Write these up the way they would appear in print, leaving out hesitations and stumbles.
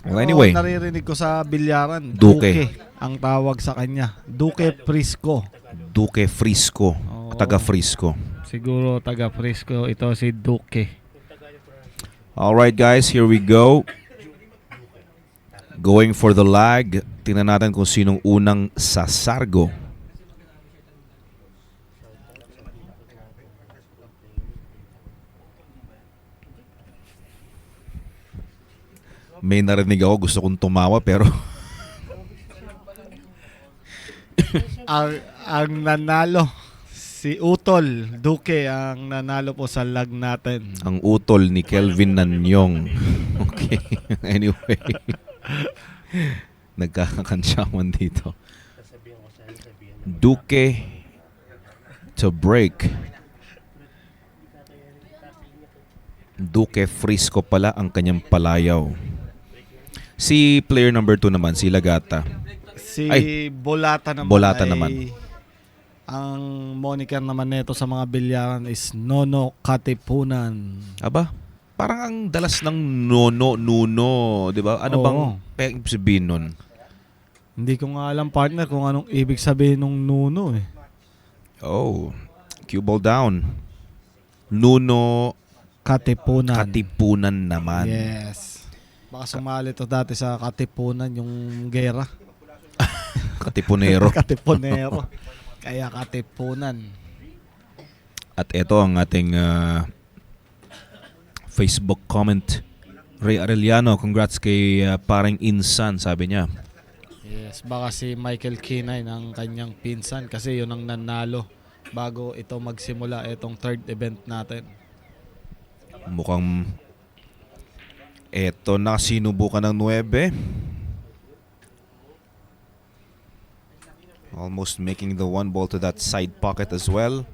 Well, anyway, naririnig ko sa bilyaran, Duque. Duque ang tawag sa kanya. Duque Frisco. Duque Frisco. Oo. Taga Frisco. Siguro taga Frisco ito si Duque. Alright guys, here we go. Going for the lag. Tingnan natin kung sinong unang sasargo. May narinig ako, gusto kong tumawa pero ang nanalo si Utol Duque ang nanalo po sa lag natin. ang utol ni Kelvin Nanyong. Okay, anyway. Nagkakansyawan dito. Duque to break. Duque Frisco pala ang kanyang palayaw. Si player number 2 naman, si Lagata. Si Ay, Bolata naman. Bolata ay, naman. Ang moniker naman nito sa mga bilyaran is Nono Katipunan. Aba, parang ang dalas ng nono, nuno, di ba? Ano Oo. bang sabihin nun? Hindi ko nga alam, partner, kung anong ibig sabihin ng Nuno eh. Oh, cue ball down. Nuno Katipunan. Katipunan naman. Yes. Baka sumali to dati sa Katipunan yung gera. Katipunero. Katipunero. Kaya Katipunan. At ito ang ating Facebook comment. Ray Arellano, congrats kay paring Insan, sabi niya. Yes, baka si Michael Kinay ng kanyang pinsan kasi yun ang nanalo bago ito magsimula itong third event natin. Mukhang eto na sinubukan ng 9. Almost making the one ball to that side pocket as well.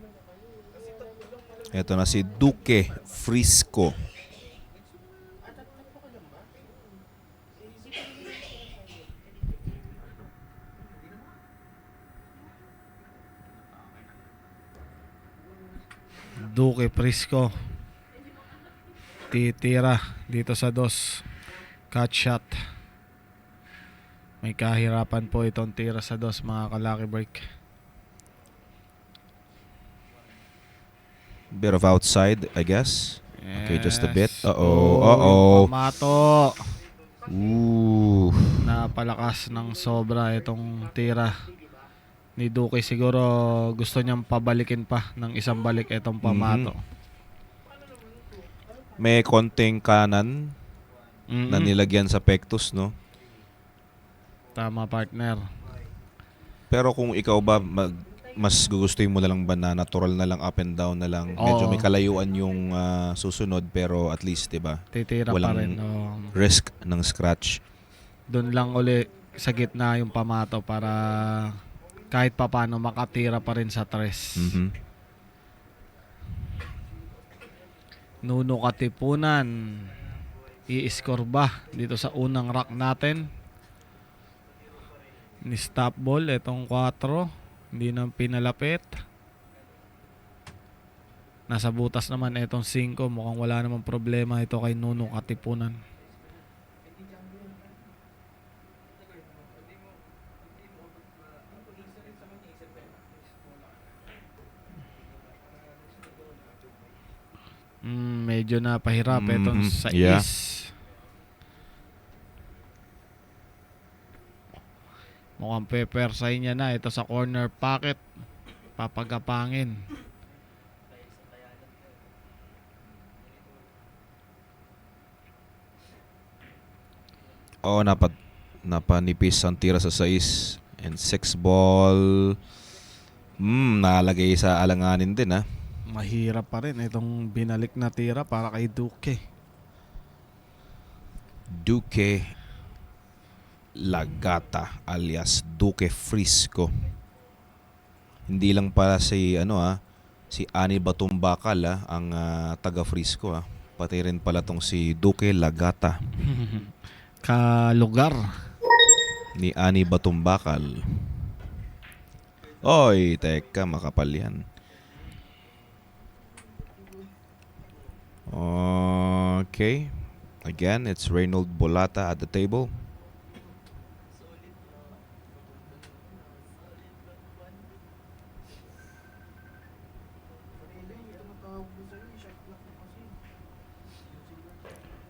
Eto na si Duque Frisco. Duque Frisco titira dito sa dos. Cut shot. May kahirapan po itong tira sa dos, mga ka-lucky break. Bit of outside, I guess. Okay, just a bit. Yes. Uh-oh. Oh, Uh-oh. yung pamato. Ooh. Napalakas ng sobra itong tira ni Duque. Siguro gusto niyang pabalikin pa ng isang balik itong pamato. May konting kanan na nilagyan sa pectus, no? Tama, partner. Pero kung ikaw ba, mas gugustuhin mo na lang ba na natural na lang, up and down na lang? Medyo Oo. may kalayuan yung susunod, pero at least, di ba? Titira Walang pa rin. risk ng scratch. Doon lang uli sa gitna yung pamato para kahit papano makatira pa rin sa tres. Nuno Katipunan. I-score ba dito sa unang rack natin? Ni stop ball itong 4. Hindi na pinalapit. Nasa butas naman itong 5. Mukhang wala namang problema ito kay Nuno Katipunan. Medyo napahirap itong sa Yeah. Mukhang pepersay niya na ito sa corner pocket. Papagapangin. Oo, napanipis ang tira sa 6. And 6 ball. Nalagay sa alanganin din, ha? Mahirap pa rin itong binalik na tira para kay Duque. Duque Lagata alias Duque Frisco. Hindi lang pala si si Ani Batumbakal ang taga Frisco, pati rin pala tong si Duque Lagata Kalugar. ni Ani Batumbakal. Oy, teka, makapal yan. Okay. Again, it's Reynold Bolata at the table.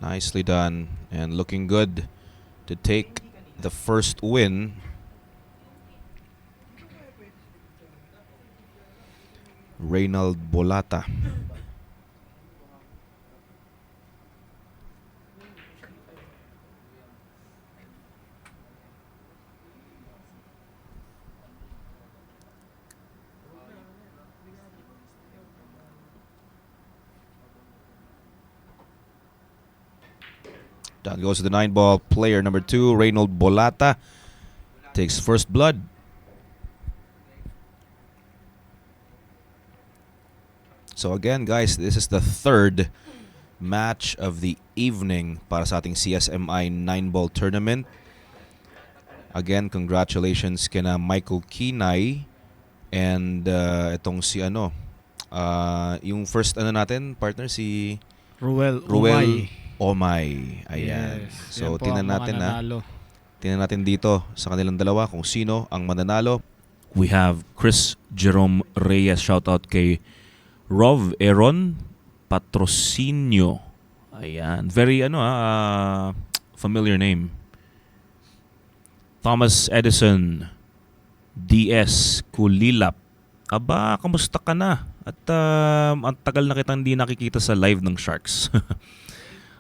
Nicely done and looking good to take the first win. Reynold Bolata. Down goes to the 9-ball player number 2, Reynold Bolata. Takes first blood. So again, guys, this is the third match of the evening para sa ating CSMI 9-ball tournament. Again, congratulations kina Michael Kinay and itong si yung first natin, partner, si Ruel Ruel Umay. Omay. Ayan. Yes. So, Yan po tingnan ang natin mananalo. Tingnan natin dito sa kanilang dalawa kung sino ang mananalo. We have Chris Jerome Reyes. Shoutout kay Rov Aaron Patrocinio. Ayan. Very familiar name. Thomas Edison DS Kulilap. Aba, kamusta ka na? At ang tagal na kitang hindi nakikita sa live ng Sharks.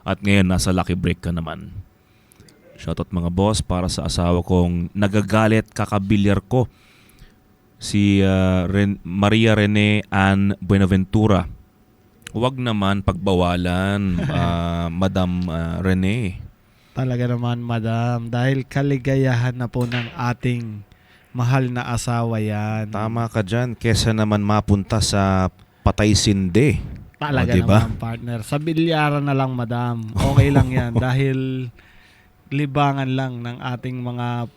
At ngayon, nasa lucky break ka naman. Shoutout mga boss para sa asawa kong nagagalit kakabilyar ko. Si Maria Rene Ann Buenaventura. Huwag naman pagbawalan, Madam Rene. Talaga naman, madam. Dahil kaligayahan na po ng ating mahal na asawa yan. Tama ka dyan. Kesa naman mapunta sa patay sinde. Talaga diba? naman, partner. Sa bilyaran na lang, madam. Okay lang yan. Dahil libangan lang ng ating mga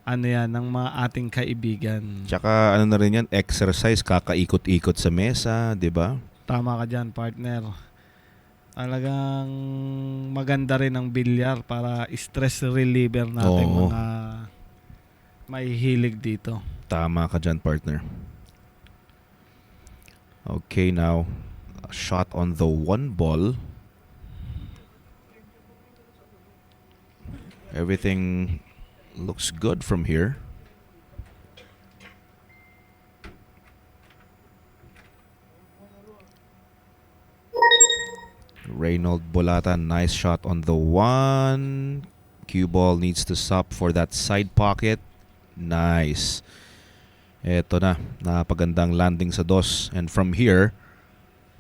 ng mga ating kaibigan. Tsaka na rin yan, exercise, kakaikot-ikot sa mesa, di ba? Tama ka dyan, partner. Talagang maganda rin ang bilyar para stress reliever natin mga mahihilig dito. Tama ka dyan, partner. Okay, now, a shot on the 1 ball. Everything looks good from here. Reynold Bolata, nice shot on the 1. Cue ball needs to stop for that side pocket. Nice. Eto na, napagandang landing sa 2. And from here,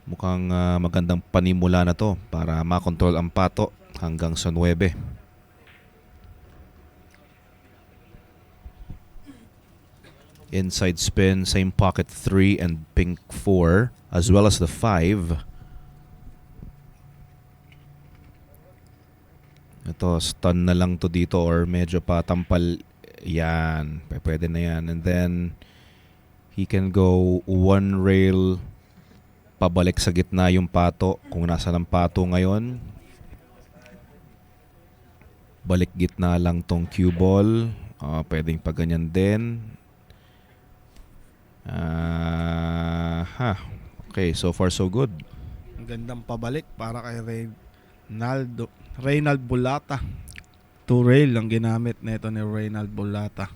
mukhang magandang panimula na to para makontrol ang pato hanggang sa 9. Inside spin, same pocket 3 and pink 4, as well as the 5. Ito, stun na lang to dito or medyo patampal. Yan, pwede na yan. And then, he can go 1 rail pabalik sa gitna yung pato. Kung nasa ng pato ngayon, balik gitna lang tong cue ball. Pwedeng pa ganyan din. Okay, so far so good. Ang gandang pabalik para kay Reynold Bolata. 2 rail ang ginamit nito ni Reynold Bolata.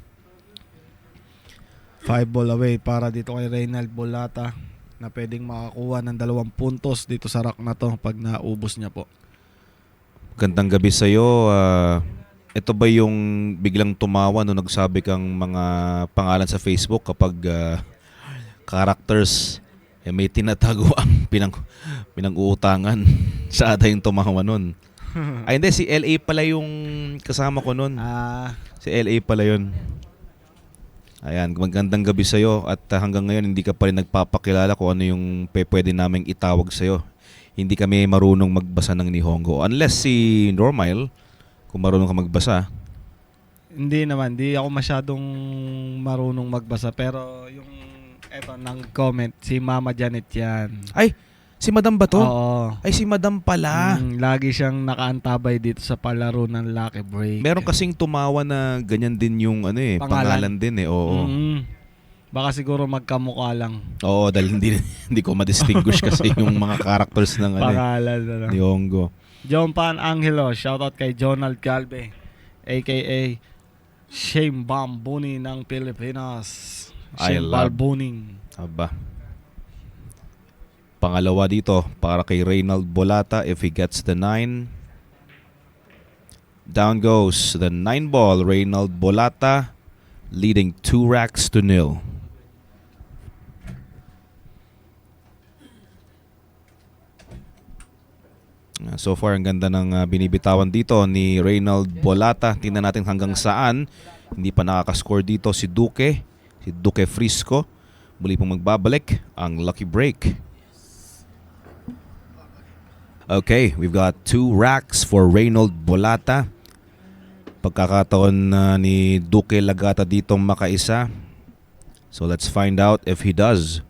5 ball away para dito kay Reynold Bolata na pwedeng makakuha ng 2 puntos dito sa rack na to pag naubos niya po. Gandang gabi sa'yo. Ito ba yung biglang tumawa nung nagsabi kang mga pangalan sa Facebook kapag characters may tinatago ang pinang-uutangan sa ata yung tumawa nun? Ay hindi, si LA pala yung kasama ko nun. Si LA pala yun. Ayan, magandang gabi sa'yo at hanggang ngayon hindi ka pa rin nagpapakilala kung ano yung pwede naming itawag sa'yo. Hindi kami marunong magbasa ng Nihongo. Unless si Normile, kung marunong ka magbasa. Hindi naman, di ako masyadong marunong magbasa pero yung eto ng comment, si Mama Janet yan. Ay, Si Madam ba to? Oo. Ay, si Madam pala. Lagi siyang nakaantabay dito sa palaro ng Lucky Break. Meron kasing tumawa na ganyan din yung pangalan din Oo. Baka siguro magkamukha lang. Oo, dahil hindi ko ma-distinguish kasi yung mga characters ng Pangalan ni Ongo. John Pan Angelo, shoutout kay Jonald Galve, aka Shane Bambuni ng Pilipinas. Shane Balbuning. Aba. Pangalawa dito para kay Reynald Bolata if he gets the 9. Down goes the 9 ball, Reynald Bolata, leading 2 racks to 0. So far, ang ganda ng binibitawan dito ni Reynald Bolata. Tingnan natin hanggang saan. Hindi pa nakakascore dito si Duque Frisco. Muli pong magbabalik ang Lucky Break. Okay, we've got 2 racks for Reynald Bolata. Pagkakataon ni Duque Lagata ditong makaisa. So let's find out if he does.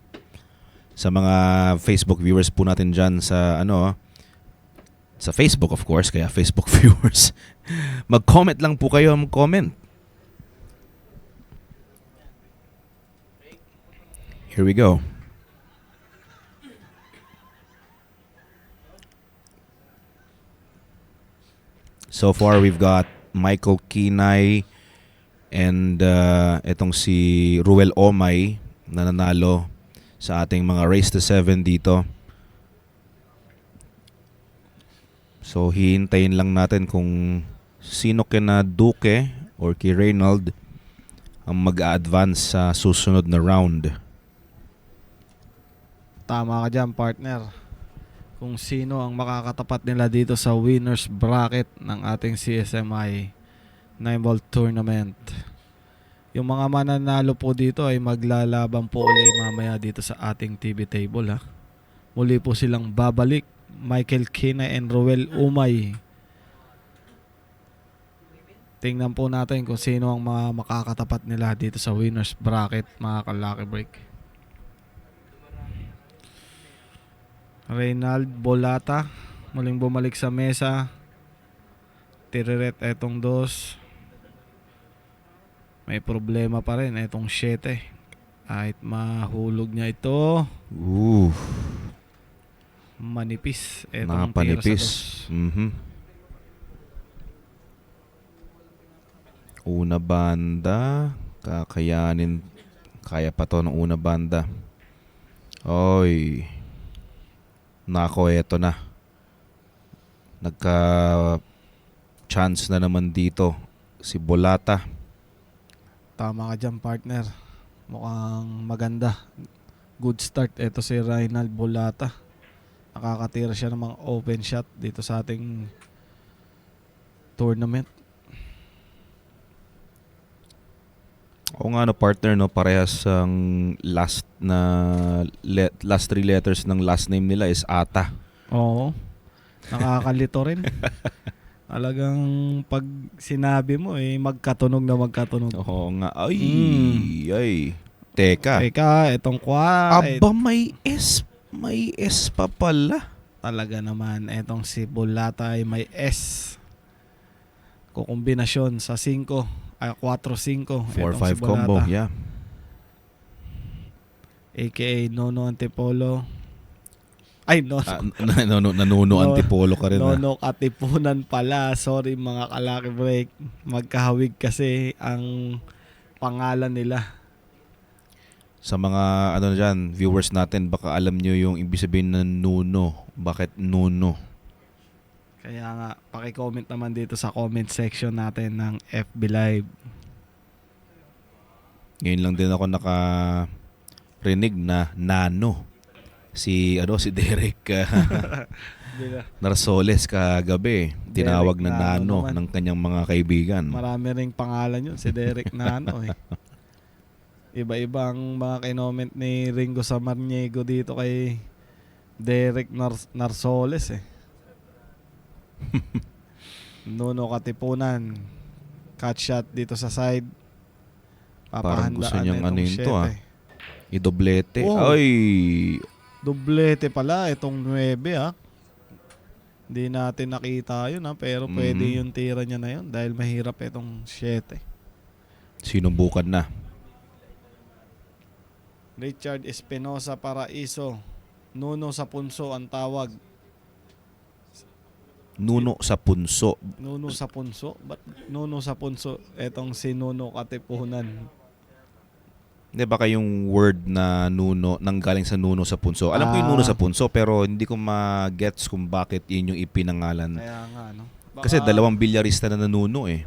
Sa mga Facebook viewers po natin dyan sa sa Facebook of course, kaya Facebook viewers. Mag-comment lang po kayo, mag-comment. Here we go. So far, we've got Michael Kinay and itong si Ruel Omay na nanalo sa ating mga race to 7 dito. So, hihintayin lang natin kung sino kina Duque or kay Reynald ang mag-a-advance sa susunod na round. Tama ka dyan, partner. Kung sino ang makakatapat nila dito sa winners bracket ng ating CSMI 9-ball tournament. Yung mga mananalo po dito ay maglalaban po ulit mamaya dito sa ating TV table ha. Muli po silang babalik, Michael Kina and Roel Umay. Tingnan po natin kung sino ang mga makakatapat nila dito sa winners bracket, mga ka-Lucky Break. Reynald Bolata muling bumalik sa mesa. Tiriret etong 2. May problema pa rin etong 7. Kahit mahulog niya ito. Manipis etong tira sa 2. Una banda. Kakayanin. Kaya pa to ng una banda. Oy. Nako, eto na. Nagka-chance na naman dito si Bolata. Tama ka dyan, partner. Mukhang maganda. Good start. Ito si Reynald Bolata. Nakakatira siya ng mga open shot dito sa ating tournament. O nga partner, parehas ang last 3 letters ng last name nila is Ata. Oo. Nakakalito rin. Talagang pag sinabi mo magkatunog na magkatunog. Oo nga. Ay. Teka, itong kwa. Aba, may S pa pala. Talaga naman, etong si Bolata ay may S. Kukombinasyon sa 5. 4-5. 4-5 combo, yeah. AKA Nono Antipolo. Ay, Nanuno Antipolo ka rin. Nono Katipunan pala. Sorry mga ka-Lucky Break. Magkahawig kasi ang pangalan nila. Sa mga dyan, viewers natin, baka alam nyo yung ibig sabihin ng Nuno. Bakit Nuno? Kaya nga, paki-comment naman dito sa comment section natin ng FB Live. Ngayon lang din ako nakarinig na Nano. Si Derek Narsoles kagabi. Tinawag na Nano ng kanyang mga kaibigan. Marami ring pangalan yun, si Derek Nano Iba-iba ang mga kinoment ni Ringo Samaniego dito kay Derek Narsoles Nuno Katipunan. Cut shot dito sa side. Parang gusto niyang ito idoblete. Oh. Ay! Doblete pala itong 9 ah. Hindi natin nakita yun pero pwede Mhm. yung tira niya na yun dahil mahirap itong 7. Sinubukan na. Richard Espinosa Paraiso. Nuno sa punso ang tawag. Nuno sa punso. Nuno sa punso? Ba't Nuno sa punso? Etong si Nuno Katipunan. Hindi baka yung word na nuno nanggaling sa nuno sa punso. Alam ko yung nuno sa punso pero hindi ko ma-gets kung bakit yun yung ipinangalan. Kaya nga, no? Kasi 2 bilyarista na nanuno eh.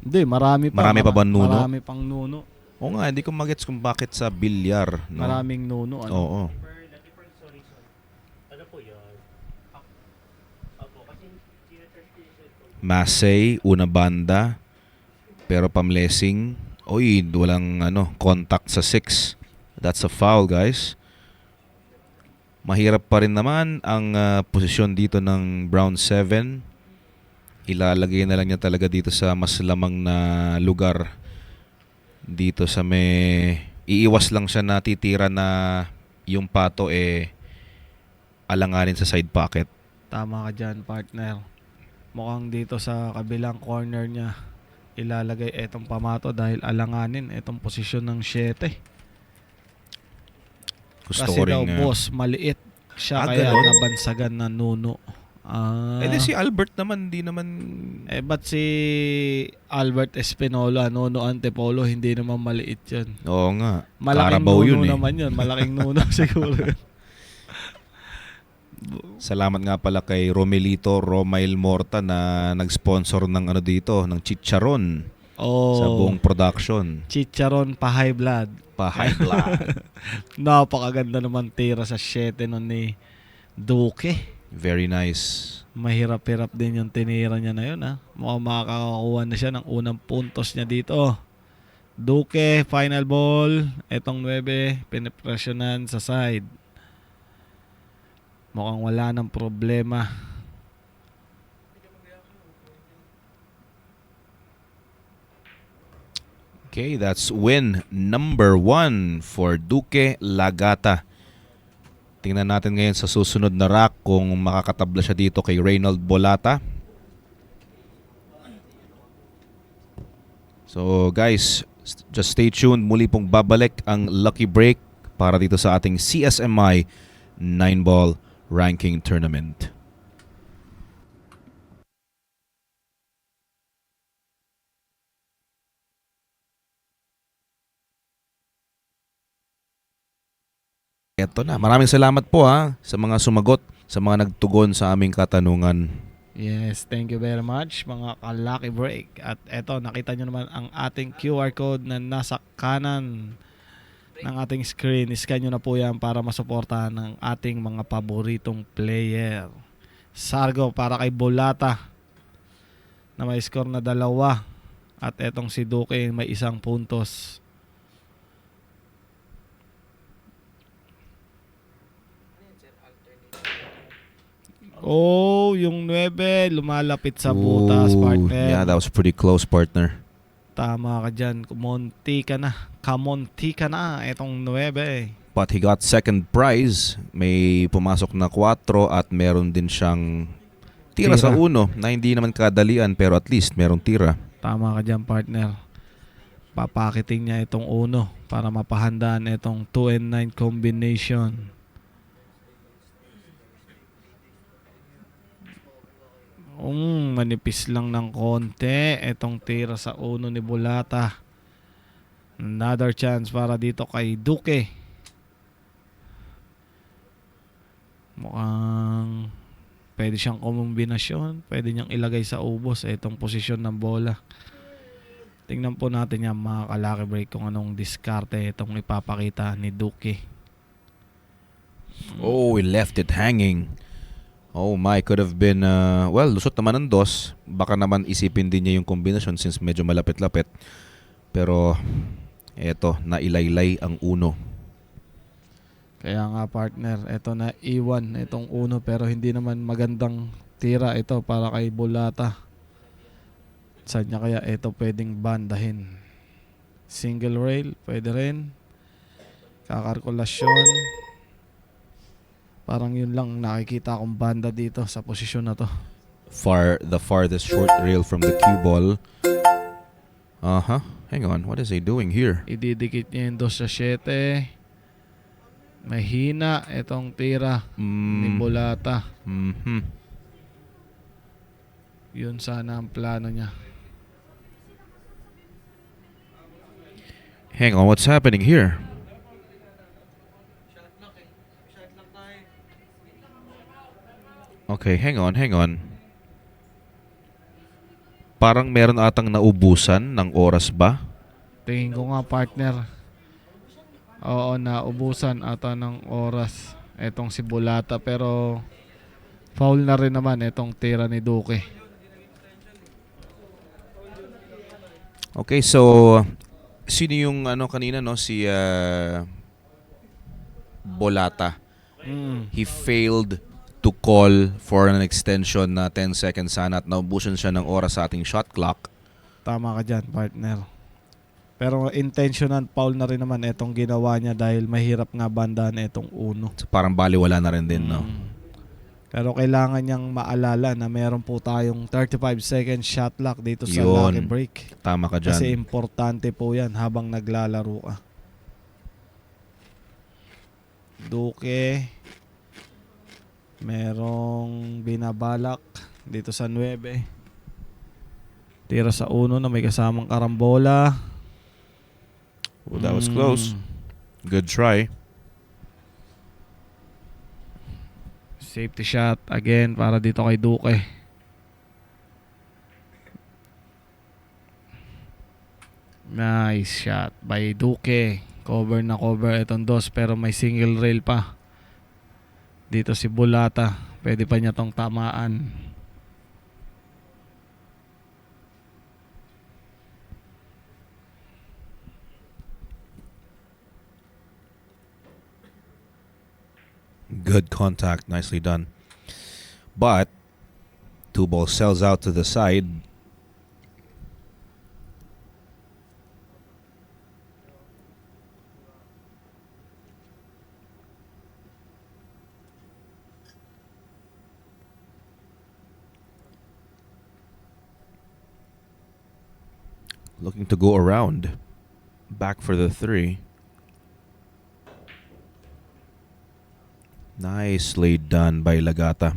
Hindi, marami pa. Marami pa ba nuno? Marami pang nuno. Oo nga, hindi ko ma-gets kung bakit sa bilyar. No? Maraming nuno. Ano? Oo. Masay, una banda, pero pamlesing. Oy, walang contact sa 6. That's a foul, guys. Mahirap pa rin naman ang posisyon dito ng Brown 7. Ilalagay na lang niya talaga dito sa mas lamang na lugar. Dito sa iiwas lang siya na titira na yung pato alanganin sa side pocket. Tama ka dyan, partner. Mukhang dito sa kabilang corner niya ilalagay etong pamato dahil alanganin etong posisyon ng 7. Gusto Kasi ko daw ring boss maliit siya kaya ganon? nabansagan na nuno. di si Albert naman, hindi naman Ba't si Albert Espinola, Nuno Antipolo, hindi naman maliit yun. oo nga. Malaking Carabao nuno yun eh. naman yun. Malaking nuno siguro yun. Salamat nga pala kay Romelito Romail Morta na nag-sponsor ng dito, ng chicharon sa buong production. Chicharon pa high blood. Pa-high blood. Napakaganda naman tira sa 7 nun ni Duque. Very nice. Mahirap-hirap din yung tinira niya na yun. Mukhang makakakuha na siya ng unang puntos niya dito. Duque, final ball. Etong 9, pinipresyonan sa side. Mukhang wala ng problema. Okay, that's win number 1 for Duque Lagata. Tingnan natin ngayon sa susunod na rack kung makakatabla siya dito kay Reynald Bolata. So guys, just stay tuned. Muli pong babalik ang Lucky Break para dito sa ating CSMI 9-ball ranking tournament. Eto na. Maraming salamat po sa mga sumagot, sa mga nagtugon sa aming katanungan. Yes, thank you very much mga ka-Lucky Break. At eto, nakita nyo naman ang ating QR code na nasa kanan ng ating screen. Scan nyo na po yan para masuportahan ng ating mga paboritong player. Sargo para kay Bolata na may score na 2. At etong si Duque may 1 puntos. Oh, yung 9 lumalapit sa butas, partner. Yeah, that was pretty close, partner. Tama ka dyan. Kamonti ka na. Etong 9. But he got second prize. May pumasok na 4 at meron din siyang tira sa 1 na hindi naman kadalian pero at least merong tira. Tama ka dyan, partner. Papakiting niya itong 1 para mapahandaan itong 2 and 9 combination. Manipis lang ng konti itong tira sa 1 ni Bolata. Another chance para dito kay Duque. Mukhang pwede siyang kombinasyon. Pwede niyang ilagay sa ubos itong posisyon ng bola. Tingnan po natin yan mga ka-Lucky Break kung anong diskarte itong ipapakita ni Duque. Oh, he left it hanging. Oh my, could have been, lusot naman ng 2. Baka naman isipin din niya yung kombinasyon since medyo malapit-lapit. Pero, eto, nailaylay ang 1. Kaya nga partner, eto na iwan itong 1 pero hindi naman magandang tira ito para kay Bolata. Saan niya kaya ito pwedeng bandahin? Single rail, pwede rin. Kakalkulasyon. Parang yun lang nakikita akong banda dito sa posisyon na to. The farthest short rail from the cue ball. Hang on, what is he doing here? Ididikit niya yung 2 sa 7. Mahina itong tira ni Bulata. Yun sana ang plano niya. Hang on, what's happening here? Okay, hang on. Parang meron atang naubusan ng oras ba? Tingin ko nga, partner. Oo, naubusan ata ng oras etong si Bulata, pero foul na rin naman itong tira ni Duque. Okay, so sino yung kanina no si Bolata. He failed to call for an extension na 10 seconds sana at naubusan siya ng oras sa ating shot clock. Tama ka dyan, partner. Pero intentional foul na rin naman itong ginawa niya dahil mahirap nga bandahan itong uno. So, parang baliwala na rin din, no? Pero kailangan niyang maalala na meron po tayong 35 second shot clock dito sa Yun. lucky break. Tama ka dyan. Kasi importante po yan habang naglalaro ka. Duque. Merong binabalak dito sa 9. Tira sa 1 na may kasamang karambola. Oh, that was close. Good try. Safety shot again para dito kay Duque. Nice shot by Duque. Cover na cover itong 2 pero may single rail pa. Dito si Bulata. Pwede pa niya tong tamaan. Good contact. Nicely done. But 2 ball sells out to the side. Looking to go around. Back for the 3. Nicely done by Lagata.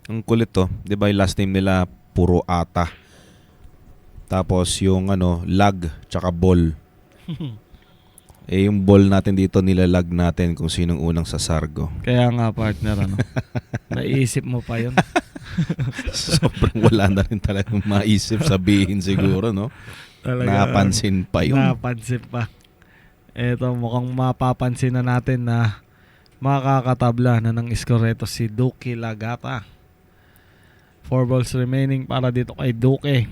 Ang kulit to. Di ba yung last name nila puro Ata. Tapos yung lag tsaka ball. Yung ball natin dito nilalag natin kung sinong unang sasargo. Kaya nga, partner, naisip mo pa yun. Sobrang wala na rin talagang maisip sabihin siguro, no? Talaga, Napansin pa yun. Napansin pa. Eto, mukhang mapapansin na natin na makakatabla na ng score ito si Duque Lagata. 4 balls remaining para dito kay Duque.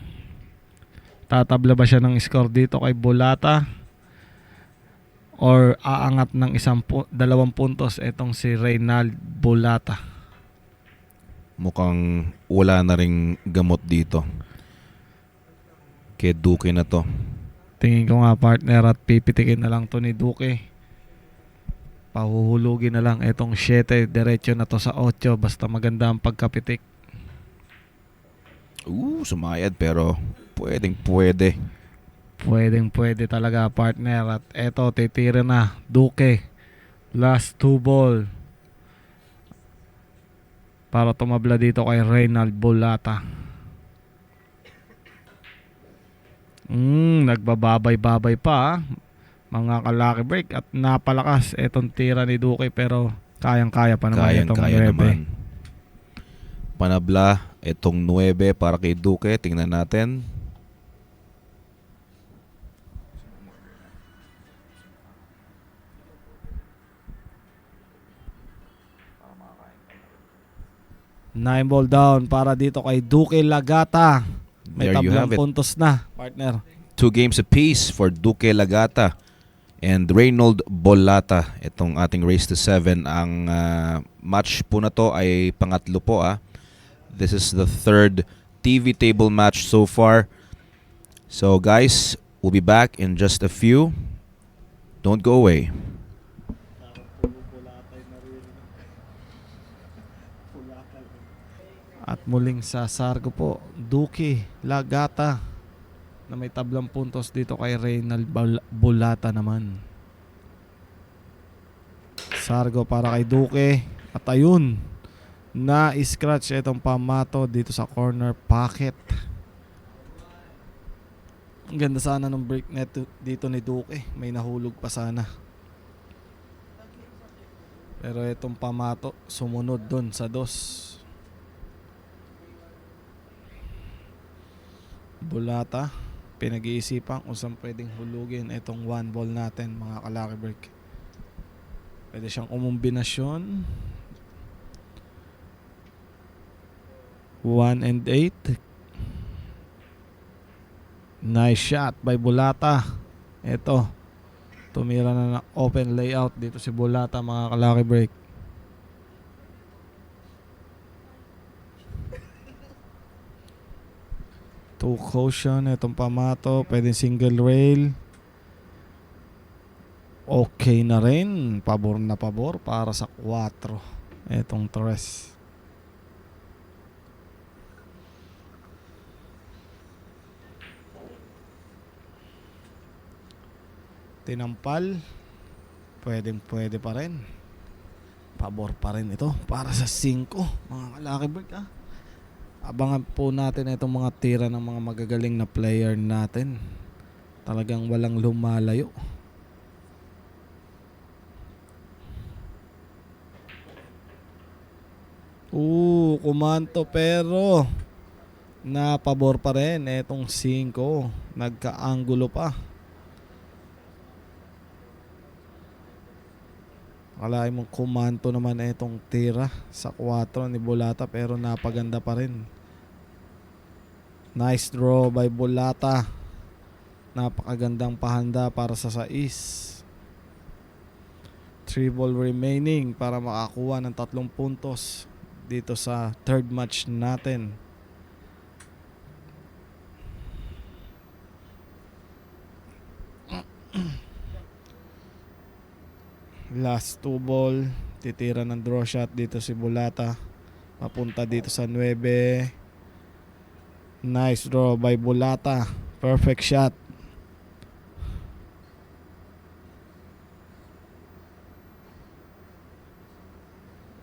Tatabla ba siya ng score dito kay Bulata? Or aangat ng 2 puntos itong si Reynald Bulata? Mukhang wala na ring gamot dito. Kay Duque na to. Tingin ko nga, partner, at pipitikin na lang to ni Duque. Pahuhulugin na lang itong 7. Diretso na to sa 8. Basta maganda ang pagkapitik. Sumayad pero pwede. Pwede talaga, partner. At eto, titira na Duque. Last 2 ball para tumabla dito kay Reynald Bulata. Nagbababay-babay pa, mga ka-lucky break. At napalakas etong tira ni Duque, pero kayang-kaya pa naman itong 9. Naman. Panabla itong 9 para kay Duque. Tingnan natin. Nine ball down para dito kay Duque Lagata. May There you have tablang it. puntos na, partner. 2 games apiece for Duque Lagata and Reynold Bolata. Itong ating race to 7. Ang match po na to ay pangatlo po. This is the 3rd TV table match so far. So guys, we'll be back in just a few. Don't go away. At muling sa Sargo po, Duki Lagata na may tablang puntos dito kay Reynald Bulata naman. Sargo para kay Duki. At ayun, na-scratch itong pamato dito sa corner pocket. Ang ganda sana ng break net dito ni Duki. May nahulog pa sana. Pero itong pamato sumunod dun sa dos. Bulata, pinag-iisipan kung saan pwedeng hulugin itong one ball natin mga ka-Lucky Break. Pwede siyang umumbinasyon 1 and 8. Nice shot by Bulata. Ito, tumira na ng open layout dito si Bulata mga ka-Lucky Break. Two caution, itong pamato, pwedeng single rail. Okay na rin, pabor na pabor para sa 4. Itong tres. Tinampal, pwede pa rin. Pabor pa rin ito para sa 5 mga ka-Lucky Break Abangan po natin itong mga tira ng mga magagaling na player natin. Talagang walang lumalayo. Kumanto pero napabor pa rin itong 5. Nagka-angulo pa. Akalain mong kumanto naman itong tira sa 4 ni Bulata pero napaganda pa rin. Nice draw by Bulata. Napakagandang pahanda para sa 6. 3 ball remaining para makakuha ng 3 puntos dito sa third match natin. Last 2 ball, titira ng draw shot dito si Bulata. Papunta dito sa 9. Nice draw by Bulata. Perfect shot.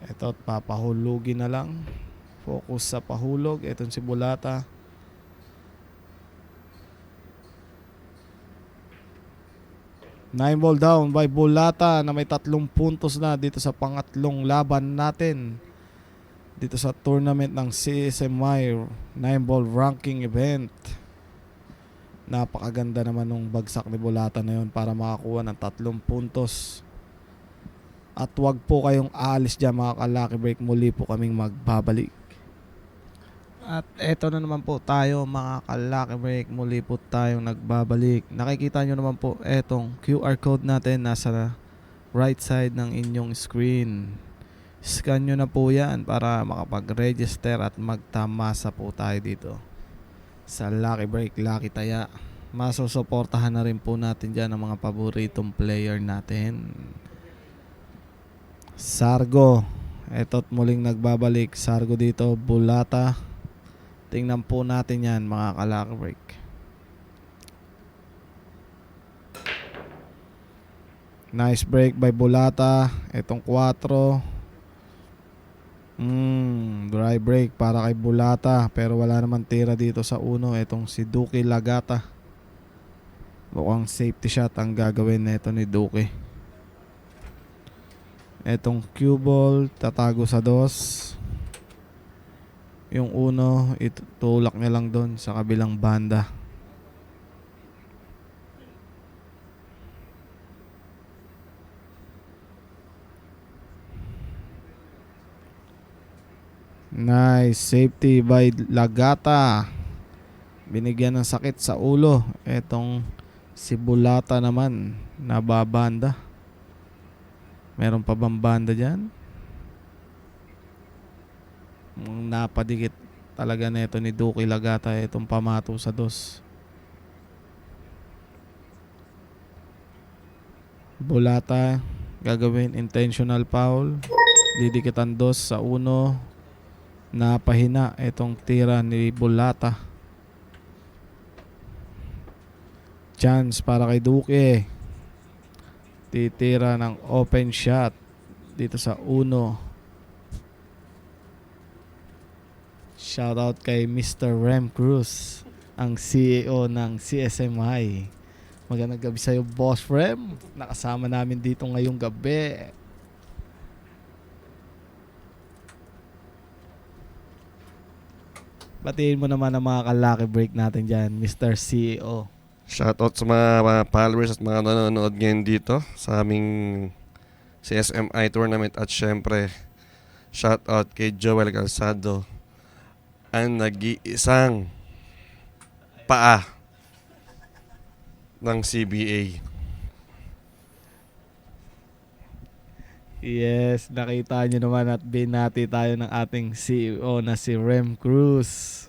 Ito, papahulugin na lang. Focus sa pahulog. Ito si Bulata. Nine ball down by Bulata na may 3 puntos na dito sa pangatlong laban natin dito sa tournament ng CSMI 9-ball ranking event. Napakaganda naman nung bagsak ni Bulata na yun para makakuha ng 3 puntos. At wag po kayong aalis dyan mga ka-Lucky Break, muli po kaming magbabalik. At eto na naman po tayo mga ka-Lucky Break, muli po tayong nagbabalik. Nakikita nyo naman po etong QR code natin nasa right side ng inyong screen. Scan nyo na po yan para makapag-register at magtamasa po tayo dito sa Lucky Break, Lucky Taya. Masusuportahan na rin po natin dyan ang mga paboritong player natin. Sargo, eto't muling nagbabalik. Sargo dito, Bulata. Tingnan po natin yan mga ka-Lucky Break. Nice break by Bulata. Etong 4. Dry break para kay Bulata. Pero wala naman tira dito sa 1. Etong si Duki Lagata. Mukhang safety shot ang gagawin nito ni Duki. Etong cue ball, tatago sa 2. Yung 1, itutulak niya lang doon sa kabilang banda. Nice safety by Lagata. Binigyan ng sakit sa ulo etong si Bulata naman, nababanda. Meron pa bang banda dyan? Napadikit talaga neto ni Duki Lagata itong pamato sa dos. Bulata gagawin intentional foul. Didikitan dos sa uno. Napahina itong tira ni Bulata. Chance para kay Duki. Titira ng open shot dito sa uno. Shoutout kay Mr. Rem Cruz, ang CEO ng CSMI. Magandang gabi sa'yo, Boss Rem. Nakasama namin dito ngayong gabi. Batiin mo naman ang mga ka-lucky break natin dyan, Mr. CEO. Shoutout sa mga followers at mga nanonood ngayon dito sa aming CSMI tournament. At syempre, shoutout kay Joel Calzado, ang nag-iisang paa ng CBA. Yes, nakita nyo naman at binati tayo ng ating CEO na si Rem Cruz.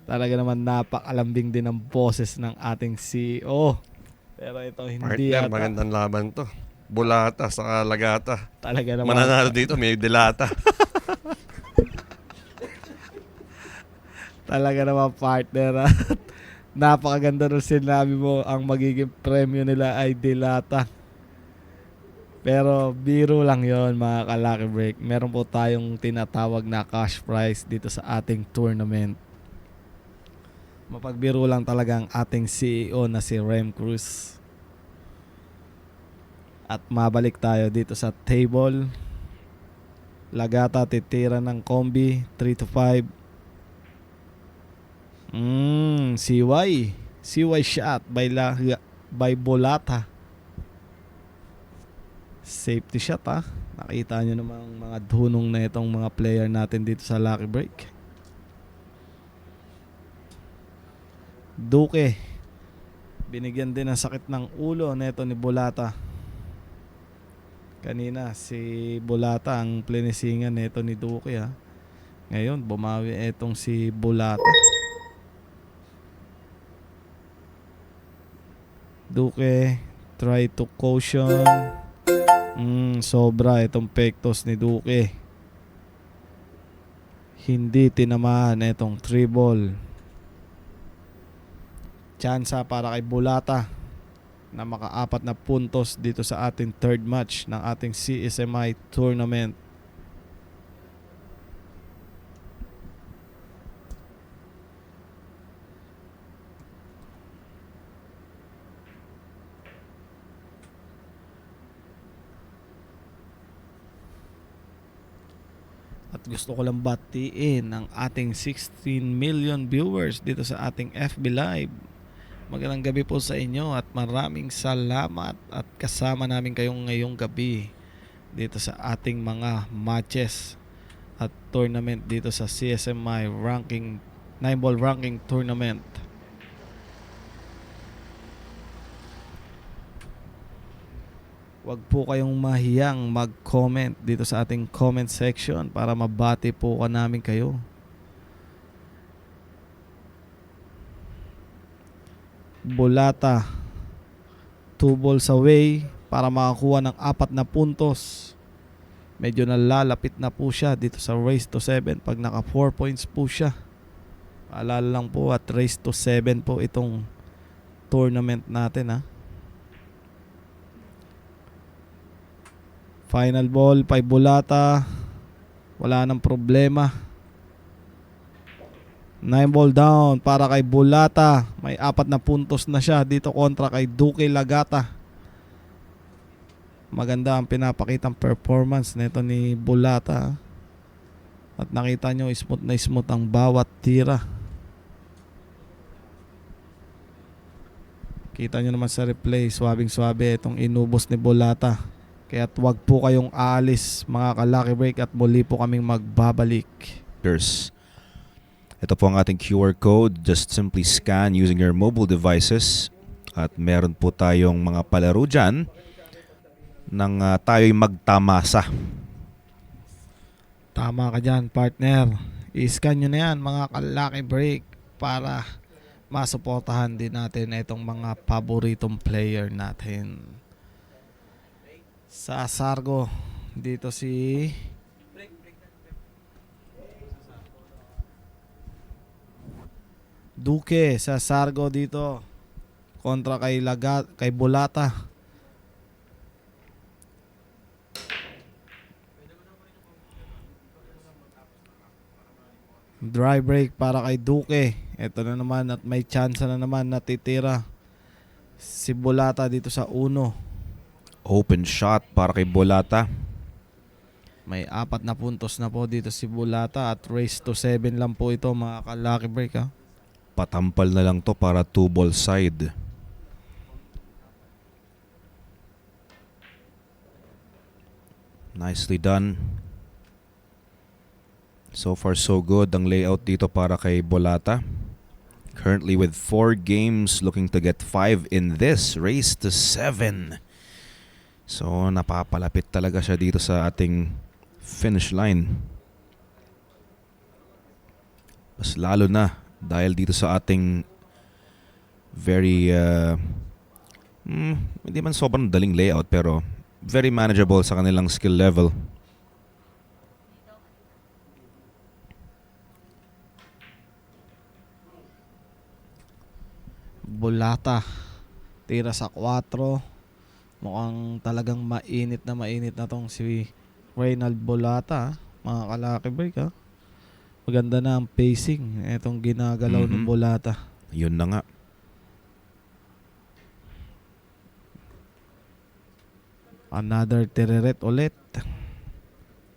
Talaga naman napakalambing din ang boses ng ating CEO. Pero ito hindi Partner, yata. magandang laban to. Bulata sa Lagata. Talaga naman. Mananalo dito, may dilata. Talaga naman, partner. Napakaganda nung sinabi mo, ang magiging premyo nila ay dilata. Pero biro lang yon mga ka-lucky break. Meron po tayong tinatawag na cash prize dito sa ating tournament. Mapagbiro lang talaga ang ating CEO na si Rem Cruz. At mabalik tayo dito sa table. Lagata titira ng combi 3-5. CY shot by Bulata. Safety shot ha. Nakita nyo namang mga dunong na itong mga player natin dito sa lucky break. Duke binigyan din ng sakit ng ulo neto ni Bulata. Kanina si Bulata ang plinisingan neto ni Duke ha. Ngayon bumawi etong si Bulata. Duke try to caution. Sobra itong pektos ni Duke. Hindi tinamaan itong 3 ball. Tsansa para kay Bulata na makaapat na puntos dito sa ating third match ng ating CSMI tournament. At gusto ko lang batiin ang ating 16 million viewers dito sa ating FB Live. Magandang gabi po sa inyo at maraming salamat at kasama namin kayong ngayong gabi dito sa ating mga matches at tournament dito sa CSMI ranking 9-ball ranking tournament. Huwag po kayong mahiyang mag-comment dito sa ating comment section para mabati po ka namin kayo. Bulata 2 balls away para makakuha ng 4 na puntos. Medyo nalalapit na po siya dito sa race to 7 pag naka 4 points po siya. Paalala lang po at race to 7 po itong tournament natin ha. Final ball 5 Bulata. Wala nang problema. 9 ball down para kay Bulata. May 4 na puntos na siya dito kontra kay Duke Lagata. Maganda ang pinapakitang performance nito ni Bulata. At nakita nyo smooth na smooth ang bawat tira. Kita nyo naman sa replay, swabing swabe itong inubos ni Bulata. Kaya wag po kayong aalis mga ka-lucky break at muli po kaming magbabalik. Ito po ang ating QR code. Just simply scan using your mobile devices. At meron po tayong mga palaro dyan nang tayo'y magtamasa. Tama ka dyan, partner. I-scan nyo na yan mga ka-Lucky Break para masuportahan din natin itong mga paboritong player natin. Sa Sargo, dito si Duque sa Sargo dito kontra kay Bulata. Dry break para kay Duque. Ito na naman at may chance na naman natitira si Bulata dito sa uno. Open shot para kay Bulata. May 4 na puntos na po dito si Bulata at race to 7 lang po ito mga ka-Lucky Break ha. Patampal na lang to para 2-ball side. Nicely done. So far so good ang layout dito para kay Bulata. Currently with 4 games, looking to get 5 in this race to 7. So napapalapit talaga siya dito sa ating finish line. Mas lalo na dahil dito sa ating very hindi man sobrang daling layout pero very manageable sa kanilang skill level. Bulata tira sa 4. Mukhang talagang mainit na tong si Reynald Bulata mga ka-Lucky Break ha. Maganda na ang pacing itong ginagalaw ng Bulata. Yun na nga. Another tireret ulit.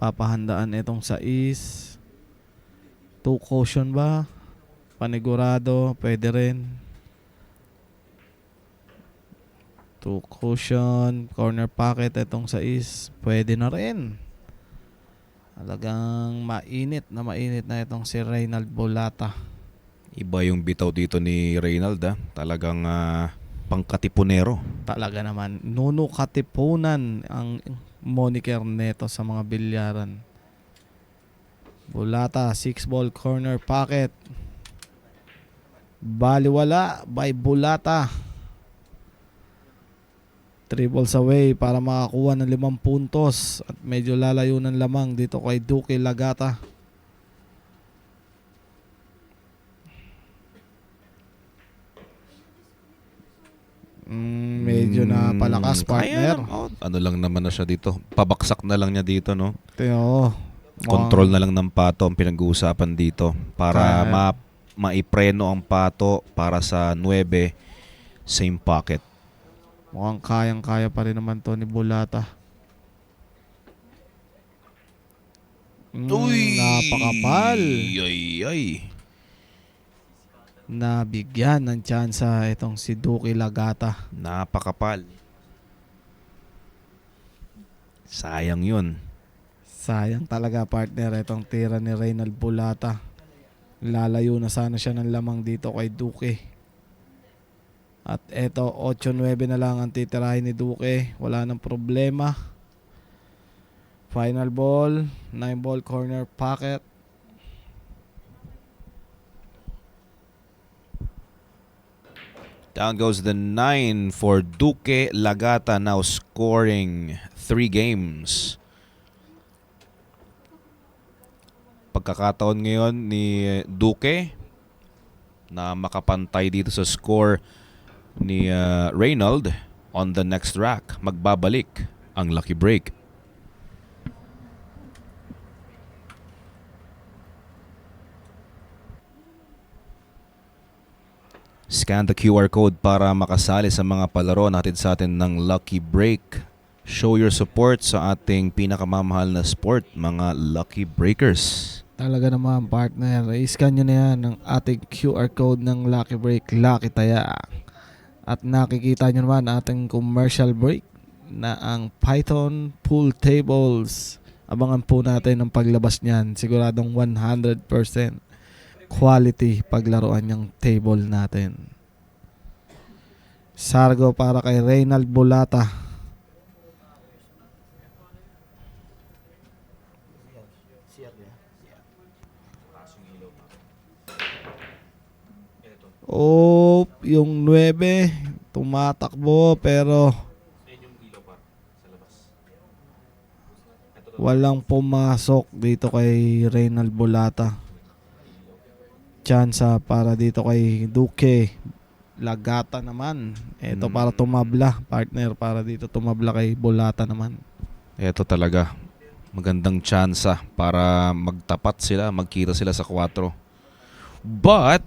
Papahandaan itong sa is 2 caution ba? Panigurado, pwede rin. 2 caution, corner pocket itong sa is, pwede na rin. Talagang mainit na itong si Reynald Bulata. Iba yung bitaw dito ni Reynald Talagang pangkatipunero. Talaga naman, Nuno Katipunan ang moniker neto sa mga bilyaran. Bulata, 6-ball corner pocket. Baliwala by Bulata. 3 balls away para makakuha ng 5 puntos at medyo lalayo ng lamang dito kay Duque Lagata. Medyo na palakas partner. Ano lang naman na siya dito. Pabaksak na lang niya dito, no? Teo, Control na lang ng pato ang pinag-uusapan dito para maipreno ang pato para sa 9 same pocket. Mukhang kayang-kaya pa rin naman to ni Bulata. Napakapal. Ay. Nabigyan ng tsansa itong si Duque Lagata. Napakapal. Sayang yun. Sayang talaga partner itong tira ni Reynald Bulata. Lalayo na sana siya ng lamang dito kay Duque. At eto 8-9 na lang ang titirahin ni Duque. Wala nang problema. Final ball, 9-ball corner pocket. Down goes the 9 for Duque Lagata, now scoring 3 games. Pagkakataon ngayon ni Duque na makapantay dito sa score ni Reynald on the next rack. Magbabalik ang Lucky Break. Scan the QR code para makasali sa mga palaro natin sa atin ng Lucky Break. Show your support sa ating pinakamamahal na sport, mga Lucky Breakers. Talaga naman partner, i-scan nyo na yan ng ating QR code ng Lucky Break, Lucky Taya. At nakikita nyo naman ating commercial break na ang Python Pool Tables. Abangan po natin ang paglabas niyan. Siguradong 100% quality paglaruan yung table natin. Sargo para kay Reynald Bulata. Oh, yung 9 tumatakbo pero walang pumasok dito kay Reynald Bolata. Chance para dito kay Duque Lagata naman. Ito para tumabla, partner, para dito tumabla kay Bolata naman. Ito talaga. Magandang tsansa para magtapat sila, magkita sila sa 4. But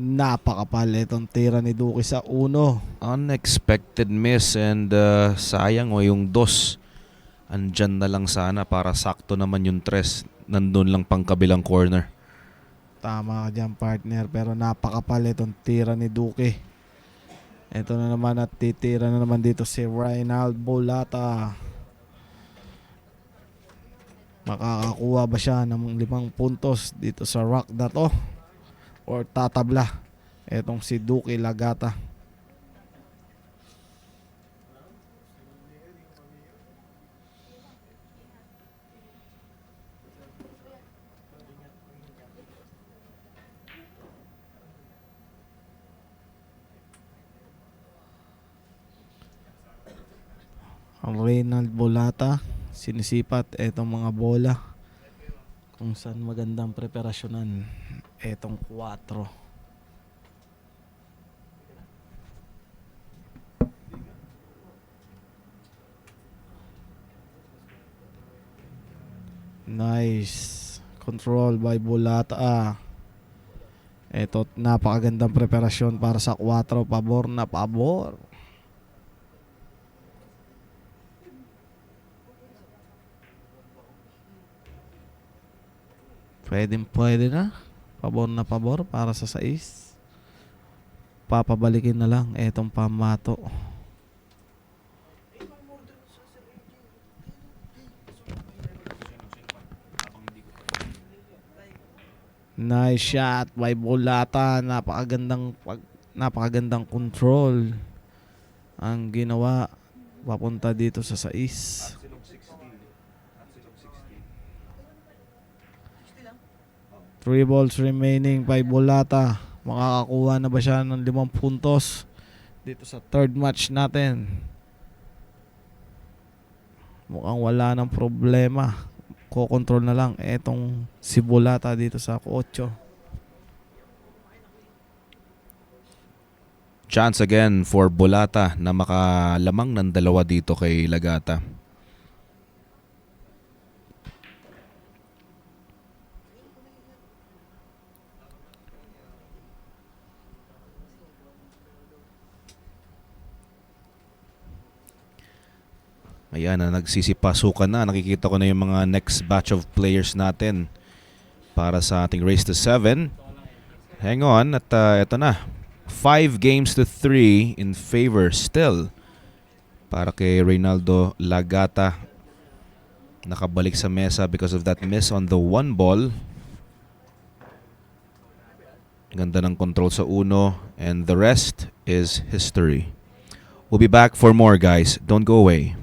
Napakapal itong tira ni Duque sa 1. unexpected miss and sayang yung 2. Andyan na lang sana para sakto naman yung 3. Nandun lang pang kabilang corner. Tama ka dyan, partner, pero napakapal itong tira ni Duque. Ito na naman at titira na naman dito si Reynald Bolata. Makakakuha ba siya ng 5 puntos dito sa rock na to? Or tatabla etong si Duque Lagata? Ang Reynald Bolata sinisipat etong mga bola kung saan magandang preparasyonan etong 4. Nice control by Bolata. Ito, napakagandang preparasyon para sa 4. Pabor na pabor. Pwede na. Pabor na pabor para sa 6. Papabalikin na lang etong pamato. Nice shot by Bolata. Napakagandang control ang ginawa papunta dito sa 6. 3 balls remaining by Bolata. Makakakuha na ba siya ng 5 puntos dito sa 3rd match natin? Mukhang wala ng problema. Ko-control na lang etong si Bolata dito sa 8. Chance again for Bolata na makalamang ng 2 dito kay Lagata. Ayan na, nagsisipasukan na. Nakikita ko na yung mga next batch of players natin para sa ating race to 7. Hang on, at ito na. 5 games to 3 in favor still para kay Reynaldo Lagata. Nakabalik sa mesa because of that miss on the 1 ball. Ganda ng control sa 1 and the rest is history. We'll be back for more, guys. Don't go away.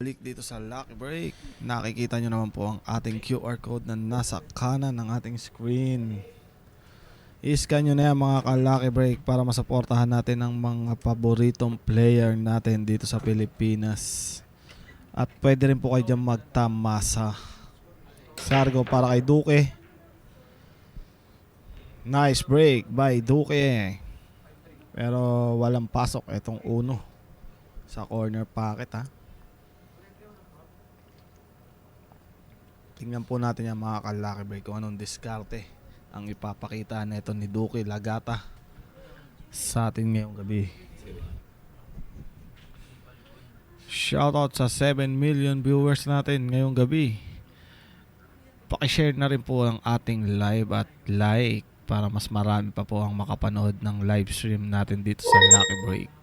Balik dito sa Lucky Break. Nakikita nyo naman po ang ating QR code na nasa kanan ng ating screen. I-scan nyo na yan mga ka-Lucky Break para masuportahan natin ang mga paboritong player natin dito sa Pilipinas. At pwede rin po kayo dyan magtamasa. Sargo para kay Duque. Nice break by Duque. Pero walang pasok itong 1 sa corner pocket, ha. tingnan po natin yan mga ka-Lucky Break kung anong diskarte ang ipapakita nito ni Duke Lagata sa atin ngayong gabi. Shoutout sa 7 million viewers natin ngayong gabi. Pakishare na rin po ang ating live at like para mas marami pa po ang makapanood ng live stream natin dito sa Lucky Break.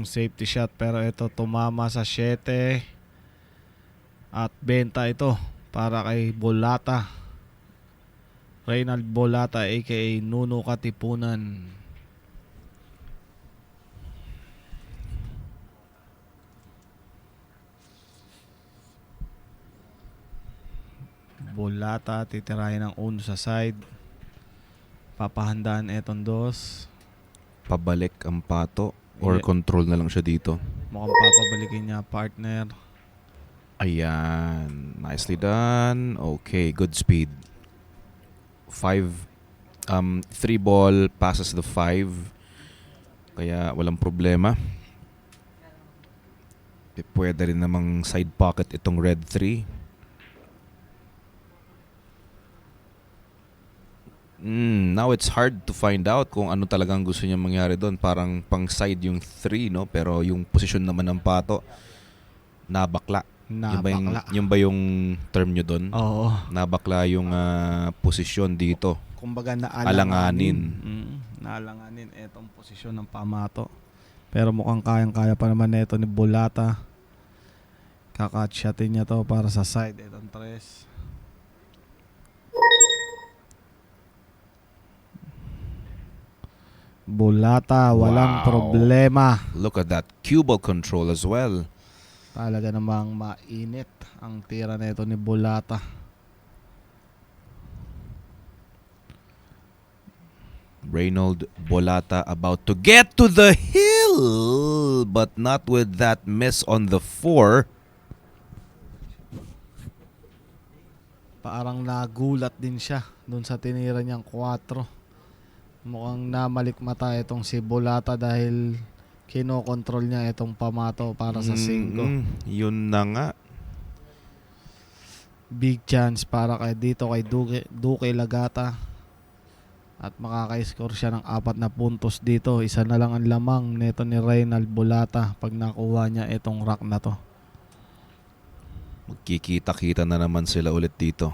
Safety shot pero ito tumama sa 7 at benta ito para kay Bolata. Reynald Bolata aka Nuno Katipunan. Bolata titirahin ng uno sa side. Papahandaan etong dos. Pabalik ang pato or Yeah. control na lang siya dito. Mukhang papabalikin niya partner. Ayan. Nicely done. Okay, good speed. 3 ball passes the 5. Kaya walang problema. Pwede rin namang side pocket itong red 3. Now it's hard to find out kung ano talagang gusto niya mangyari doon. Parang pang side yung 3, no? Pero yung position naman ng pato, nabakla. Yun ba yung term nyo doon? Oo. Nabakla yung posisyon dito. Kumbaga Alanganin. Naalanganin etong posisyon ng pamato. Pero mukhang kayang-kaya pa naman neto ni Bolata. Kakatsatin niya to para sa side etong 3. Bolata, walang Wow. problema. Look at that cue ball control as well. Talaga namang mainit ang tira nito ni Bolata. Reynald Bolata about to get to the hill, but not with that miss on the 4. Parang nagulat din siya dun sa tinira niyang 4. Mukhang namalikmata itong si Bolata dahil kinokontrol niya itong pamato para sa 5. Yun na nga. Big chance para kay dito kay Duque Lagata. At makaka-score siya ng 4 na puntos dito. Isa na lang ang lamang nito ni Reynald Bolata pag nakuha niya itong rack na to. Magkikita-kita na naman sila ulit dito.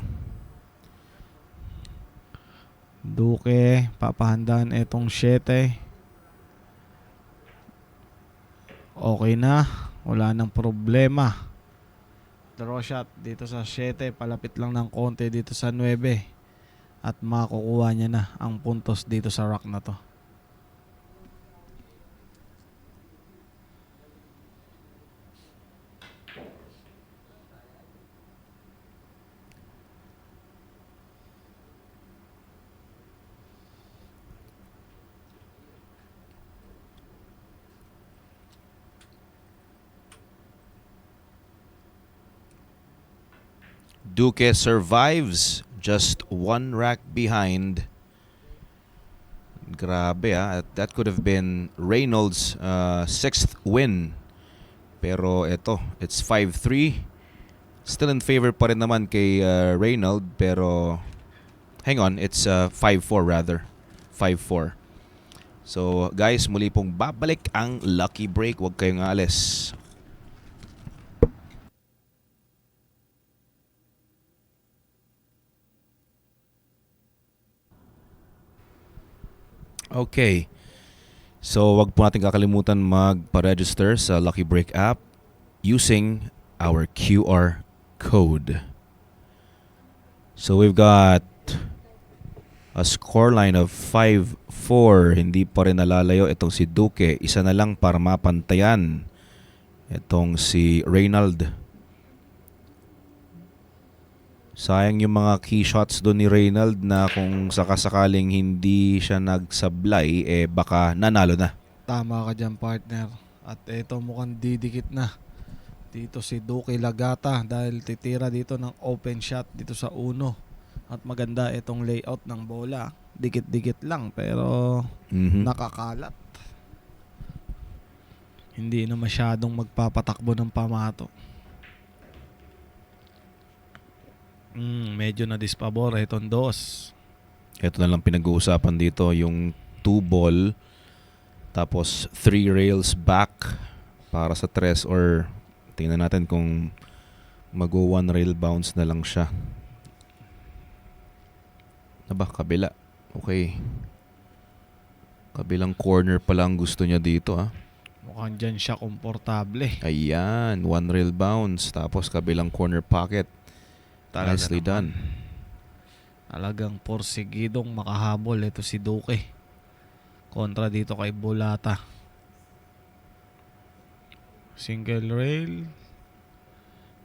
Duque, papahandaan itong 7. Okay na. Wala nang problema. Draw shot dito sa 7. Palapit lang ng konti dito sa 9. At makukuha niya na ang puntos dito sa rack na to. Duque survives, just 1 rack behind. Grabe that could have been Reynolds' 6th win. Pero ito, it's 5-3. Still in favor pa rin naman kay Reynolds, pero hang on, it's 5-4 rather. 5-4. So guys, muli pong babalik ang Lucky Break. Huwag kayong alis. Okay. So, wag po natin kakalimutan magpa-register sa Lucky Break app using our QR code. So, we've got a scoreline of 5-4. Hindi pa rin nalalayo itong si Duque. Isa na lang para mapantayan itong si Reynald. Sayang yung mga key shots doon ni Reynald na kung sakasakaling hindi siya nagsablay, baka nanalo na. Tama ka dyan partner. At ito mukhang didikit na. Dito si Duque Lagata dahil titira dito ng open shot dito sa 1. At maganda itong layout ng bola. Dikit-dikit lang pero nakakalat. Hindi na masyadong magpapatakbo ng pamato. Medyo na dispabor itong dos. Ito na lang pinag-uusapan dito, yung 2 ball tapos 3 rails back para sa 3 or tingnan natin kung mag-1 rail bounce na lang siya. Aba, kabila. Okay. Kabilang corner pa lang gusto niya dito Mukhang dyan siya komportable. Ayan, 1 rail bounce tapos kabilang corner pocket. Nicely done. Talagang porsigidong makahabol ito si Duque kontra dito kay Bolata. Single rail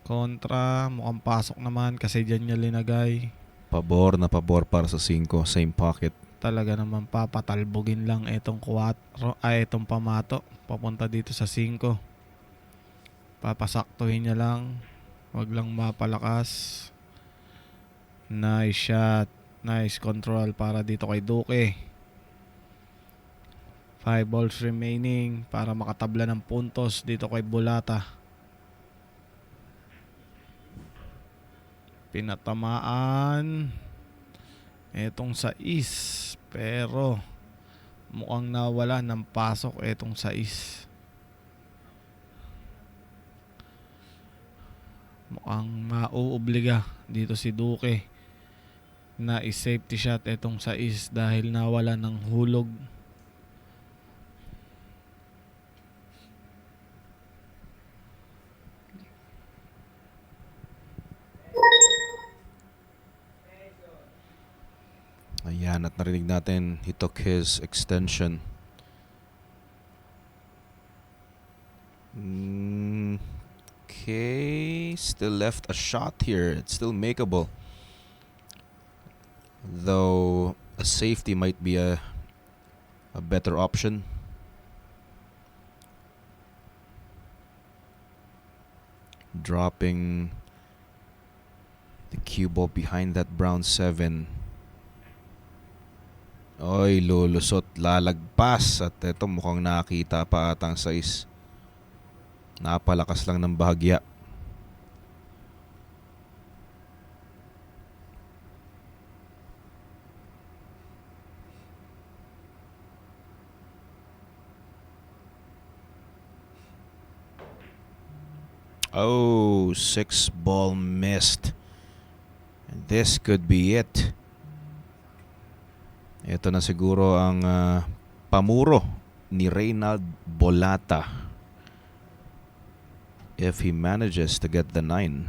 kontra, mukhang pasok naman kasi dyan niya linagay. Pabor na pabor para sa 5, same pocket. Talaga naman papatalbogin lang itong itong pamato papunta dito sa 5. Papasaktuhin niya lang, wag lang mapalakas. Nice shot, nice control para dito kay Duque. 5 balls remaining para makatabla ng puntos dito kay Bolata. Pinatamaan etong 6 pero mukhang nawala ng pasok etong 6. Mukhang mauobliga dito si Duque na i-safety shot etong 6 dahil nawala ng hulog. Ayan, at narinig natin, he took his extension. Okay, still left a shot here. It's still makeable. Though a safety might be a better option. Dropping the cue ball behind that brown 7. Oy, lulusot, lalagpas. At ito mukhang nakita pa atang 6. Napalakas lang ng bahagya. Oh, 6 ball missed. And this could be it. Ito na siguro ang pamuro ni Reynald Bolata if he manages to get the 9.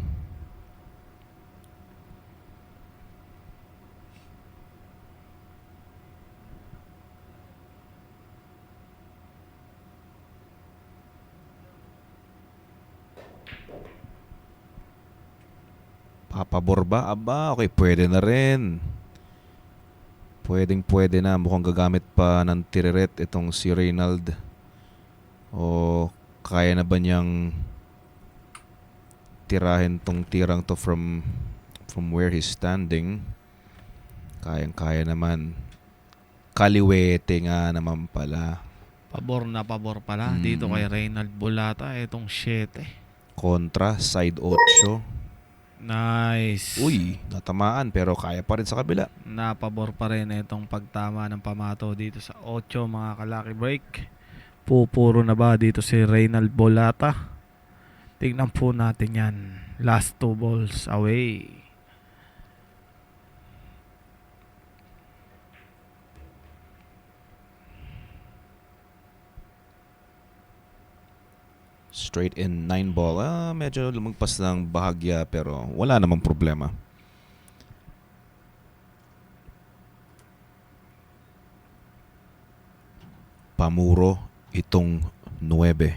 Papabor ba? Aba, okay, pwede na rin. Pwede na. Mukhang gagamit pa ng tiriret itong si Reynald. O kaya na ba niyang tirahin tong tirang to from where he's standing? Kayang-kaya naman. Kaliwete nga naman pala. Pabor na pabor pala dito kay Reynald Bolata itong 7. Kontra, side 8. Nice. Uy, natamaan pero kaya pa rin sa kabila. Napabor pa rin itong pagtama ng pamato dito sa 8 mga kalaki break. Pupuro na ba dito si Reynald Bolata? Tingnan po natin yan. Last 2 balls away. Straight in 9 ball. Medyo lumagpas ng bahagya pero wala namang problema. Pamuro itong 9.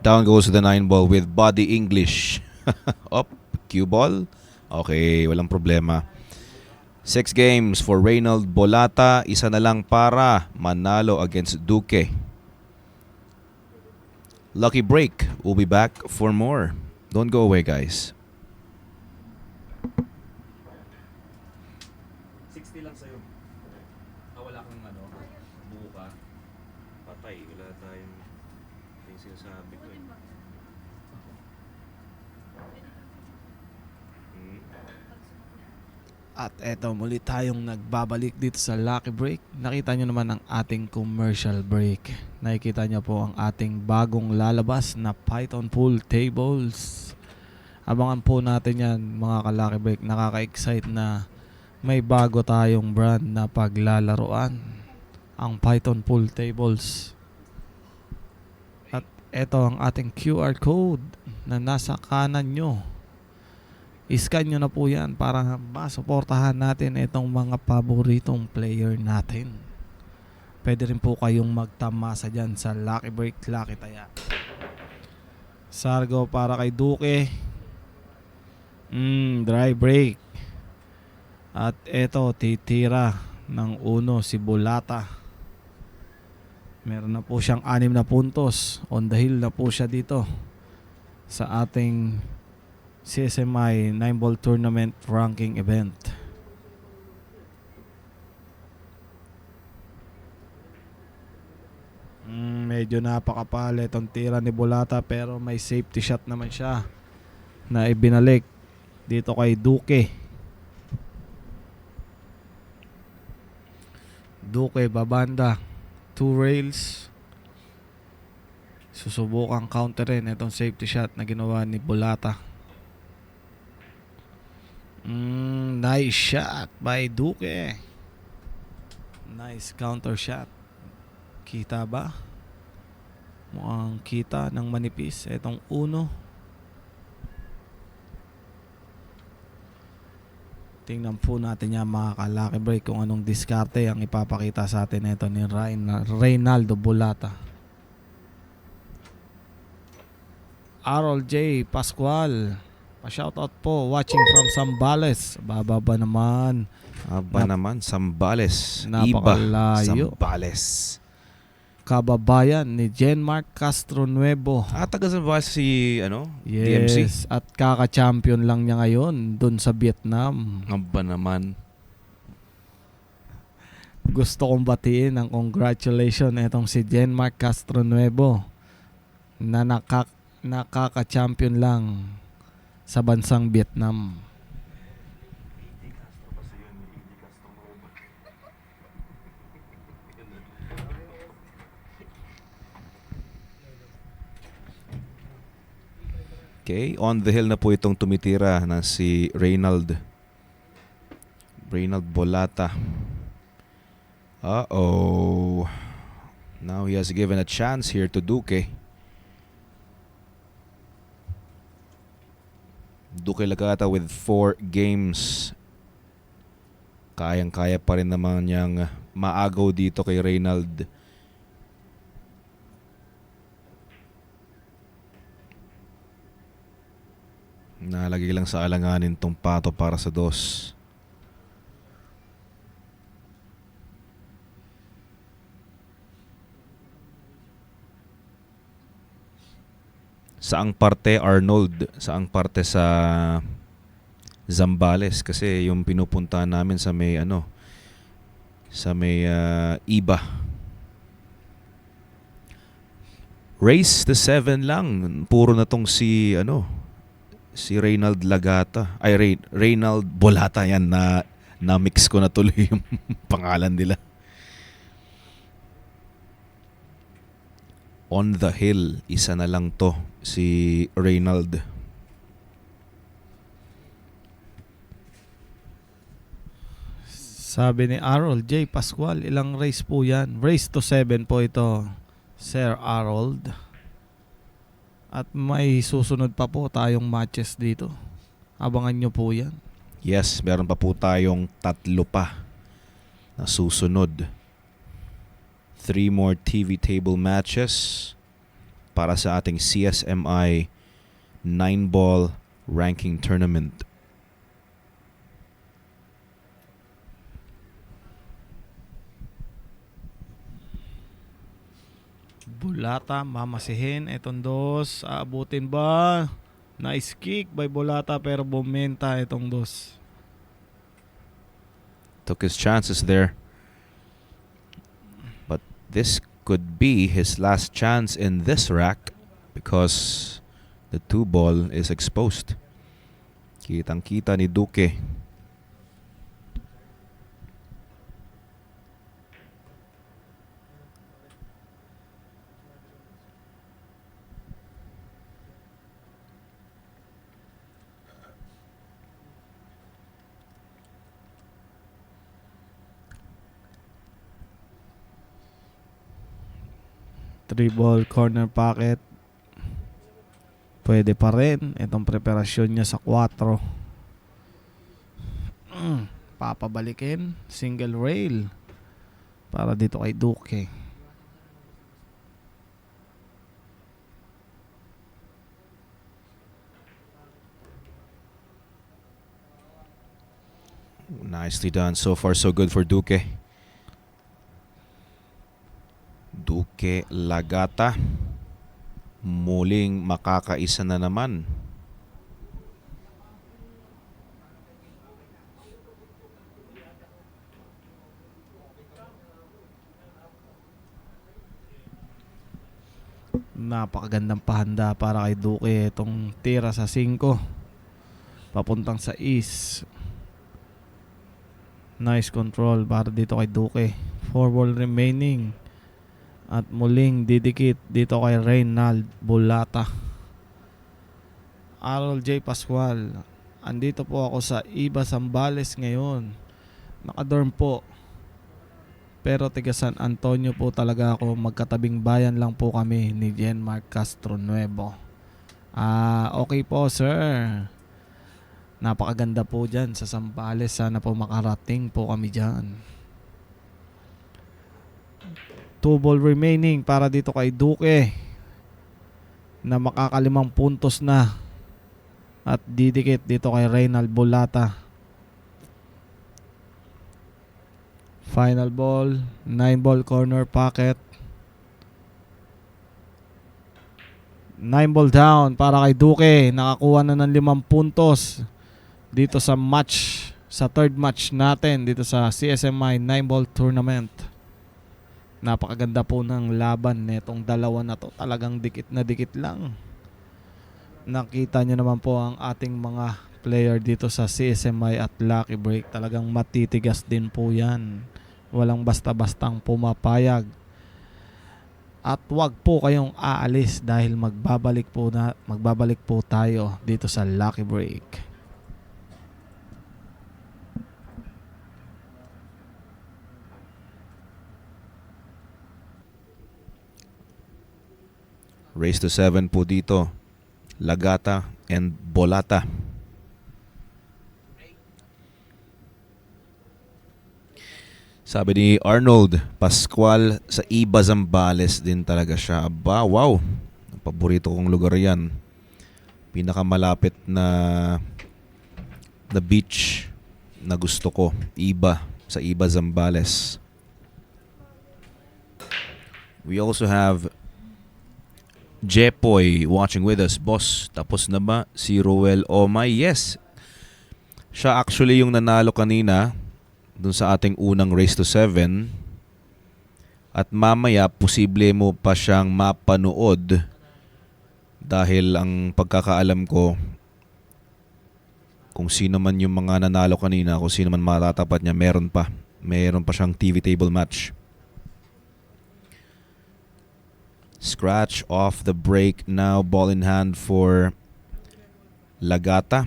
Down goes the 9 ball with body English. Up, cue ball. Okay, walang problema. 6 games for Reynald Bolata. Isa na lang para manalo against Duque. Lucky break. We'll be back for more. Don't go away, guys. 60 lang sa'yo. Wala kang At eto muli tayong nagbabalik dito sa Lucky Break. Nakita nyo naman ang ating commercial break. Nakikita nyo po ang ating bagong lalabas na Python Pool Tables. Abangan po natin yan mga ka-Lucky Break. Nakaka-excite na may bago tayong brand na paglalaruan. Ang Python Pool Tables. At eto ang ating QR code na nasa kanan nyo. I-scan nyo na po yan para masuportahan natin itong mga paboritong player natin. Pwede rin po kayong magtamasa dyan sa Lucky Break, Lucky Taya. Sargo para kay Duke. Dry break. At eto, titira ng uno si Bulata. Meron na po siyang 6 na puntos. On the hill na po siya dito sa ating CSMI 9-ball tournament ranking event. Medyo napakapal itong tira ni Bulata pero may safety shot naman siya na ibinalik dito kay Duque. Duque babanda, 2 rails. Susubukang counterin itong safety shot na ginawa ni Bulata. Nice shot by Duque. Nice counter shot. Kita ba? Mukhang kita ng manipis itong uno. Tingnan po natin yan mga ka-Lucky Break kung anong diskarte ang ipapakita sa atin ito ni Reynaldo Bulata. Arol J. Pascual, pa-shoutout po, watching from Zambales. Bababa naman. Naman, Zambales. Napakalayo. Zambales. Kababayan ni Jenmark Castro Nuevo. Taga Zambales si Yes, DMC. at kaka-champion lang niya ngayon dun sa Vietnam. Aba naman. Gusto kong batiin ang congratulations itong si Jenmark Castro Nuevo na nakaka-champion lang sa bansang Vietnam. Okay, on the hill na po itong tumitira na si Reynald Bolata. Uh-oh. Now he has given a chance here to Duque. Duque Lagata with 4 games. Kayang-kaya pa rin naman niyang maagaw dito kay Reynald. Nalagay lang sa alanganin tong pato para sa 2. Saang parte Arnold? Saang parte sa Zambales? Kasi yung pinupuntahan namin sa may iba. Race to 7 lang. Puro na tong si Reynald Lagata. Ay, Reynald Bolata yan na mix ko na tuloy yung pangalan nila. On the hill, isa na lang to, si Reynald. Sabi ni Harold J. Pascual, ilang race po yan? Race to 7 po ito, Sir Harold. At may susunod pa po tayong matches dito. Abangan nyo po yan. Yes, meron pa po tayong 3 pa na susunod. 3 more TV table matches para sa ating CSMI 9-ball ranking tournament. Bulata, mamasihin. Itong 2, aabutin ba? Nice kick by Bulata pero bumenta itong 2. Took his chances there. But this could be his last chance in this rack because the 2 ball is exposed. Kitang-kita ni Duque. 3 ball corner pocket. Pwede pa rin. Itong preparasyon niya sa 4. Papabalikin. Single rail. Para dito kay Duque. Nicely done. So far, so good for Duque. Duque Lagata. Muling makakaisa na naman. Napakagandang pahanda para kay Duque. Itong tira sa 5. Papuntang sa east. Nice control para dito kay Duque. 4 ball remaining. At muling didikit dito kay Reynald Bulata. Arol J. Pascual. Andito po ako sa Iba Zambales ngayon. Nakadorm po. Pero tiga San Antonio po talaga ako. Magkatabing bayan lang po kami ni Jenmark Castro Nuevo. Okay po sir. Napakaganda po dyan sa Zambales. Sana po makarating po kami dyan. 2 ball remaining para dito kay Duque na makakalimang puntos na. At didikit dito kay Reynald Bulata. Final ball, 9 ball corner pocket. 9 ball down para kay Duque. Nakakuha na ng 5 puntos dito sa match, sa third match natin dito sa CSMI 9 ball tournament. Napakaganda po ng laban netong dalawa na to. Talagang dikit na dikit lang. Nakita nyo naman po ang ating mga player dito sa CSMI at Lucky Break. Talagang matitigas din po yan. Walang basta-bastang pumapayag. At wag po kayong aalis dahil magbabalik po tayo dito sa Lucky Break. Race to 7 po dito. Lagata and Bolata. Sabi ni Arnold Pascual, sa Iba Zambales din talaga siya. Aba, wow. Paborito kong lugar yan. Pinakamalapit na beach na gusto ko. Iba. Sa Iba Zambales. We also have Jepoy watching with us. Boss, tapos na ba si Roel Omay? Yes. Siya actually yung nanalo kanina dun sa ating unang race to 7. At mamaya posible mo pa siyang mapanood dahil ang pagkakaalam ko kung sino man yung mga nanalo kanina, kung sino man matatapat niya, meron pa siyang TV table match. Scratch off the break now. Ball in hand for Lagata.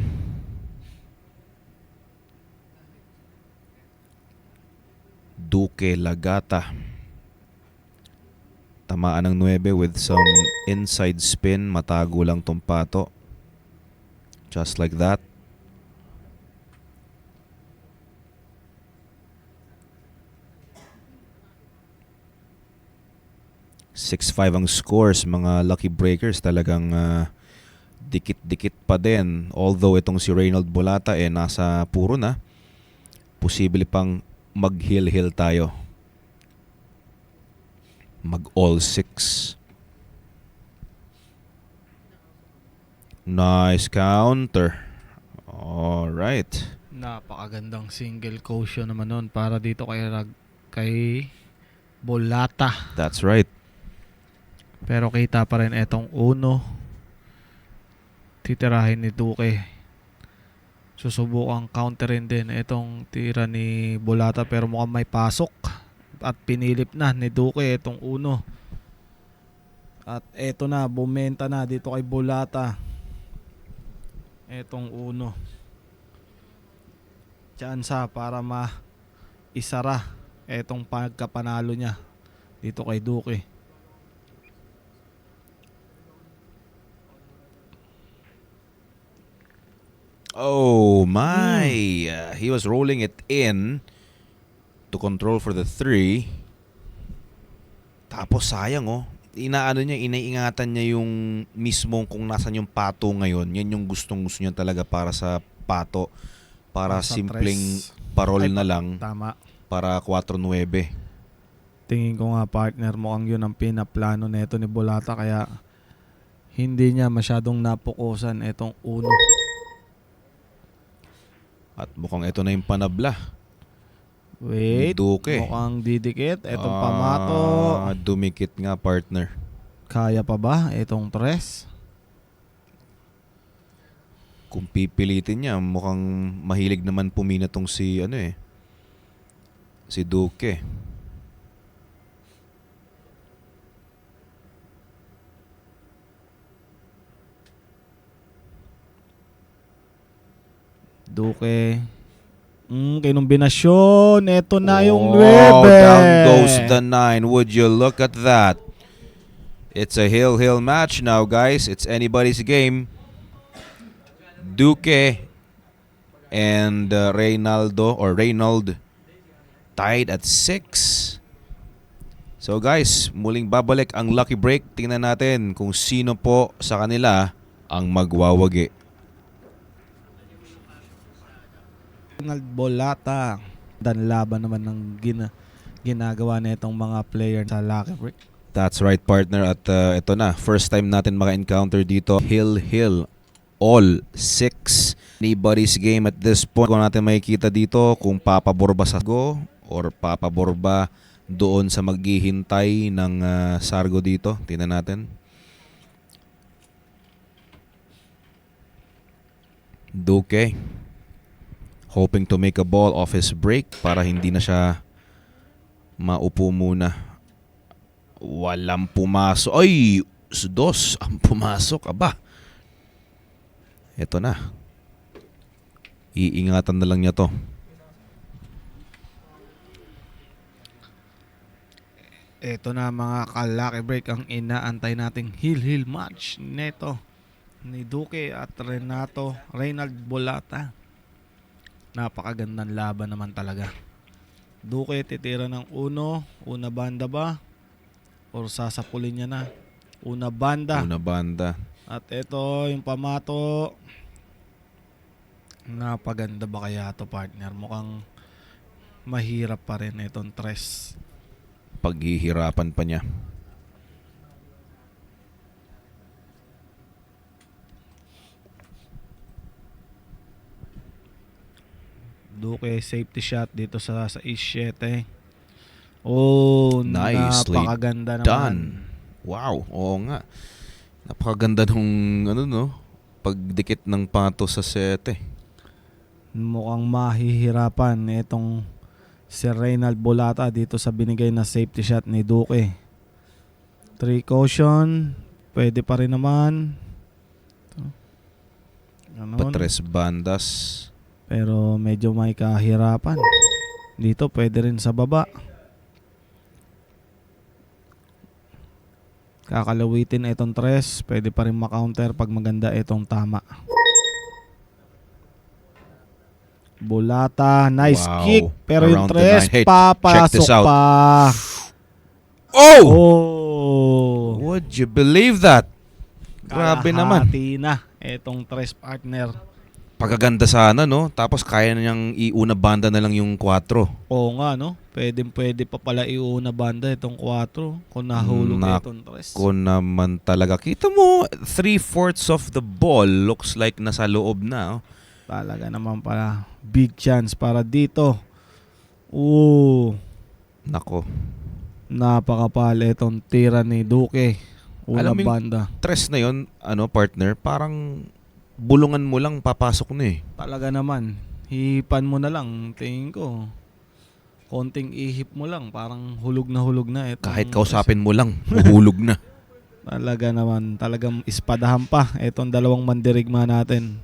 Duque Lagata. Tamaan ng 9 with some inside spin. Matago lang tong pato. Just like that. .65 ang scores, mga lucky breakers. Talagang dikit-dikit pa din. Although itong si Reynald Bolata nasa puro na. Posible pang mag-hill-hill tayo. Mag-all 6. Nice counter. Alright. Napakagandang single caution naman nun para dito kay Bolata. That's right. Pero kita pa rin etong uno. Titirahin ni Duque. Susubukang counterin din itong tira ni Bolata pero mukhang may pasok. At pinilip na ni Duque itong uno. At eto na, bumenta na dito kay Bolata. Etong uno. Tsansa para maisara etong pagkapanalo niya dito kay Duque. Oh my! He was rolling it in to control for the 3. Tapos sayang inaano niya, iniingatan niya yung mismong kung nasan yung pato ngayon. Yan yung gustong-gusto niya talaga para sa pato. Para Sa simpleng tres. parol Ay, na lang Tama. para 4-9. Tingin ko nga partner, mukhang yun ang pinaplano nito ni Bolata kaya hindi niya masyadong napukusan itong uno. At mukhang ito na yung panabla. Wait, Duke. mukhang didikit. Itong pamato, Dumikit nga, partner. kaya pa ba itong tres? Kung pipilitin niya, mukhang mahilig naman pumina tong si si Duque. Duque. Kinumbinasyon. Ito na yung 9. Down goes the 9. Would you look at that? It's a hill match now, guys. It's anybody's game. Duque and Reynald tied at 6. So guys, muling babalik ang lucky break. Tingnan natin kung sino po sa kanila ang magwawagi. Ronald Bolata. Dan laban naman ng ginagawa na itong mga player sa lucky break. That's right, partner. At ito na, first time natin maka-encounter dito. Hill. All 6. Anybody's game at this point. Kung natin makikita dito kung papabor ba sa Sargo or papabor ba doon sa maghihintay ng Sargo dito. Tingnan natin. Duque hoping to make a ball off his break para hindi na siya maupo muna. Walang pumasok. Ay! Dos ang pumasok. Aba. Ito na. Iingatan na lang niya to. Ito na mga ka-lucky break ang inaantay nating hill match neto ni Duque at Reynald Bolata. Napakagandang laban naman talaga. Duque titira ng una banda ba? Or sasapulin niya na? Una banda. Una banda. At ito yung pamato. Napaganda ba kaya to partner? Mukhang mahirap pa rin itong tres. Paghihirapan pa niya. Duque safety shot dito sa is-7. Oh, Nicely napakaganda naman. done. Wow, oo nga. Napakaganda nung pagdikit ng pato sa 7. Mukhang mahihirapan itong si Reynald Bolata dito sa binigay na safety shot ni Duque. 3 caution. Pwede pa rin naman. Patres bandas. Pero medyo may kahirapan. Dito pwede rin sa baba. Kakalawitin itong 3. Pwede pa rin makounter pag maganda itong tama. Bolata, nice Wow. kick. Pero yung Around the 3 nine. Hey, check papasok this out. pa. Oh! Oh! Would you believe that? Grabe naman. Kalahati na itong 3 partner. Pagkaganda sana, no? Tapos kaya na niyang iuna banda na lang yung 4. Oo nga, no? Pwede pa pala iuna banda itong 4 kung nahulog itong 3. Kung naman talaga. Kita mo, 3/4 of the ball looks like nasa loob na. Talaga naman pala. Big chance para dito. Oo. Nako. Napakapal itong tira ni Duque. Una Alam mo yung banda. Tres na yon, partner, parang bulungan mo lang papasok na eh. Talaga naman. Hihipan mo na lang. Tingin ko. Konting ihip mo lang. Parang hulog na itong Kahit kausapin mo lang, huhulog na. Talaga naman. Talagang ispadahan pa. Itong dalawang mandirigma natin.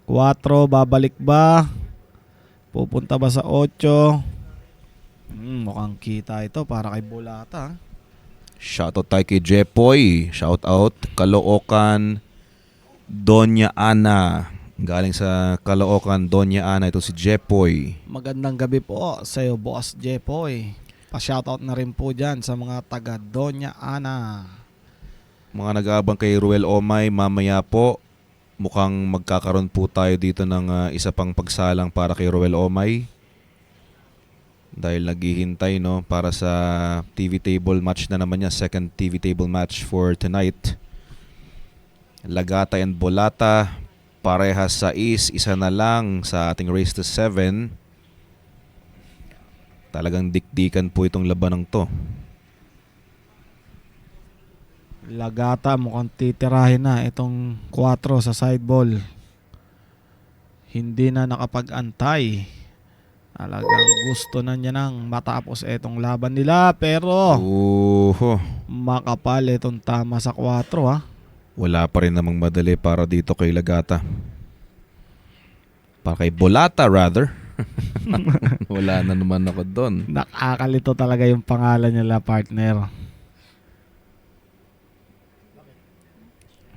4, babalik ba? Pupunta ba sa 8? Mukhang kita ito para kay Bolata. Shoutout tayo kay Jepoy. Shoutout Caloocan, Doña Ana. Galing sa Caloocan, Doña Ana, ito si Jepoy. Magandang gabi po sa iyo, Boss Jepoy. Pa-shoutout na rin po dyan sa mga taga Doña Ana. Mga nag-aabang kay Ruel Omay, mamaya po mukhang magkakaroon po tayo dito ng isa pang pagsalang para kay Ruel Omay. Dahil naghihintay no para sa TV table match na naman niya, second TV table match for tonight. Lagata and Bolata, parehas sa isa na lang sa ating race to 7. Talagang dikdikan po itong labanang to. Lagata mukhang titirahin na itong 4 sa side ball. Hindi na nakapag-antay. Talagang gusto na niya nang matapos itong laban nila, pero makapal itong tama sa 4 ha. Wala pa rin namang madali para dito kay Lagata. Para kay Bolata rather. Wala na naman ako doon. Nakakalito talaga yung pangalan nila, partner.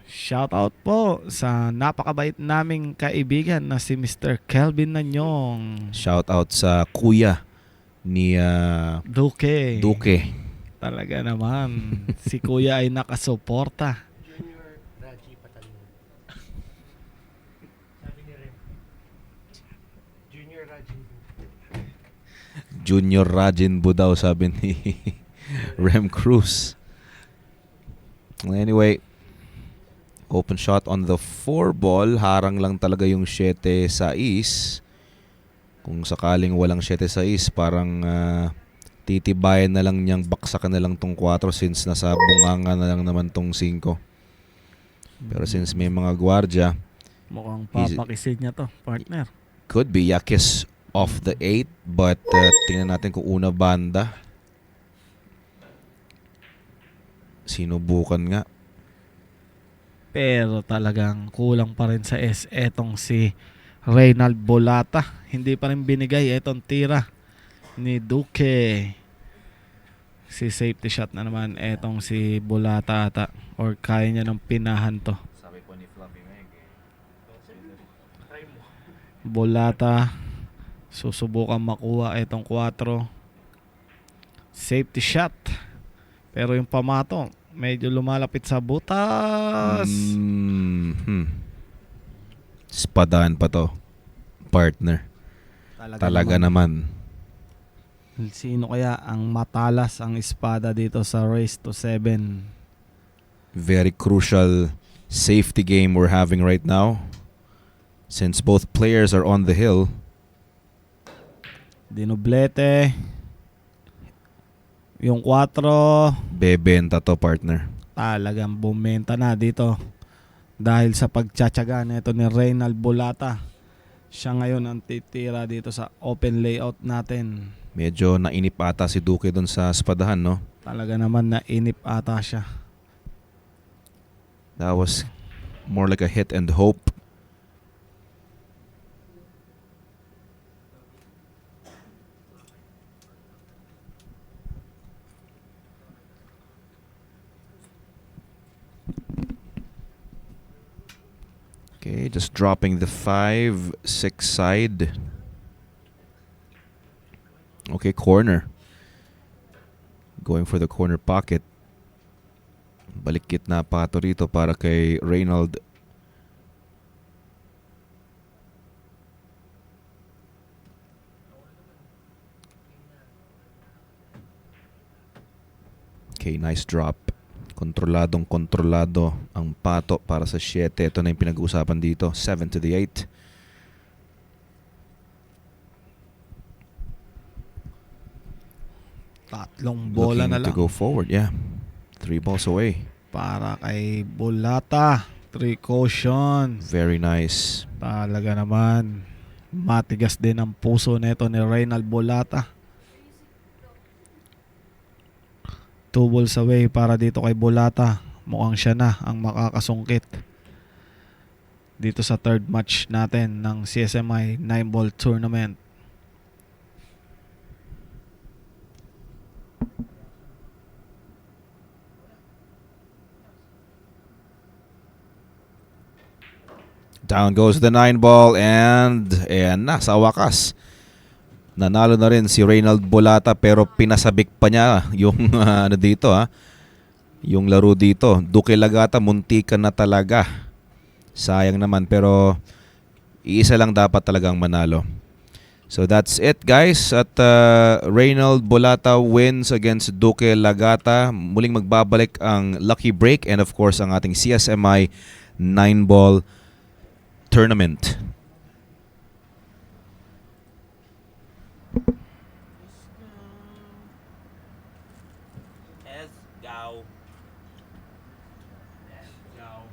Shoutout po sa napakabait naming kaibigan na si Mr. Kelvin Nanyong. Shout out sa kuya ni Duque. Duque. Talaga naman. Si kuya ay nakasuporta. Junior Rajin daw sabi ni Rem Cruz. Anyway, open shot on the 4 ball. Harang lang talaga yung 7-6. Kung sakaling walang 7-6, parang titibayan na lang niyang baksakan na lang tong 4 since nasa bunganga na lang naman tong 5. Pero since may mga gwardya, Mukhang papakisin niya to, partner. could be Yakis off the 8, but tingnan natin kung una banda. Sinubukan nga. Pero talagang kulang pa rin sa S etong si Reynald Bolata. Hindi pa rin binigay etong tira ni Duque. Si safety shot na naman etong si Bolata ata, or kaya niya ng pinahan to. Sabi po ni Fluffy Meg Bolata susubukan makuha etong 4. Safety shot. Pero yung pamato medyo lumalapit sa butas. Spadahan pa to, partner. Talaga naman. Sino kaya ang matalas ang espada dito sa race to 7? Very crucial safety game we're having right now. Since both players are on the hill. Dinoblete. Yung 4 Bebenta to, partner. talagang bumenta na dito dahil sa pagtsatsaga nito ni Reynald Bolata. Siya ngayon ang titira dito sa open layout natin. Medyo nainip ata si Duque doon sa spadahan, no? Talaga naman nainip ata siya. That was more like a hit and hope. Okay, just dropping the 5-6 side. Okay, corner. Going for the corner pocket. Balikit na pato rito para kay Reynald. Okay, nice drop. Kontroladong-kontrolado ang pato para sa 7. Ito na yung pinag-uusapan dito. 7 to the 8. Tatlong bola na Looking to lang go forward, yeah. 3 balls away. para kay Bolata. 3 caution. Very nice. Talaga naman matigas din ang puso nito ni Reynald Bolata. 2 balls away para dito kay Bolata. Mukhang siya na ang makakasungkit dito sa third match natin ng CSMI 9-ball tournament. Down goes the 9 ball and ayan na, sa wakas. Nanalo na rin si Reynald Bolata pero pinasabik pa niya yung ano dito yung laro dito. Duque Lagata muntikan na talaga. Sayang naman pero iisa lang dapat talagang manalo. So that's it guys. At Reynald Bolata wins against Duque Lagata. Muling magbabalik ang Lucky Break and of course ang ating CSMI 9-ball tournament. Let's go. Let's go.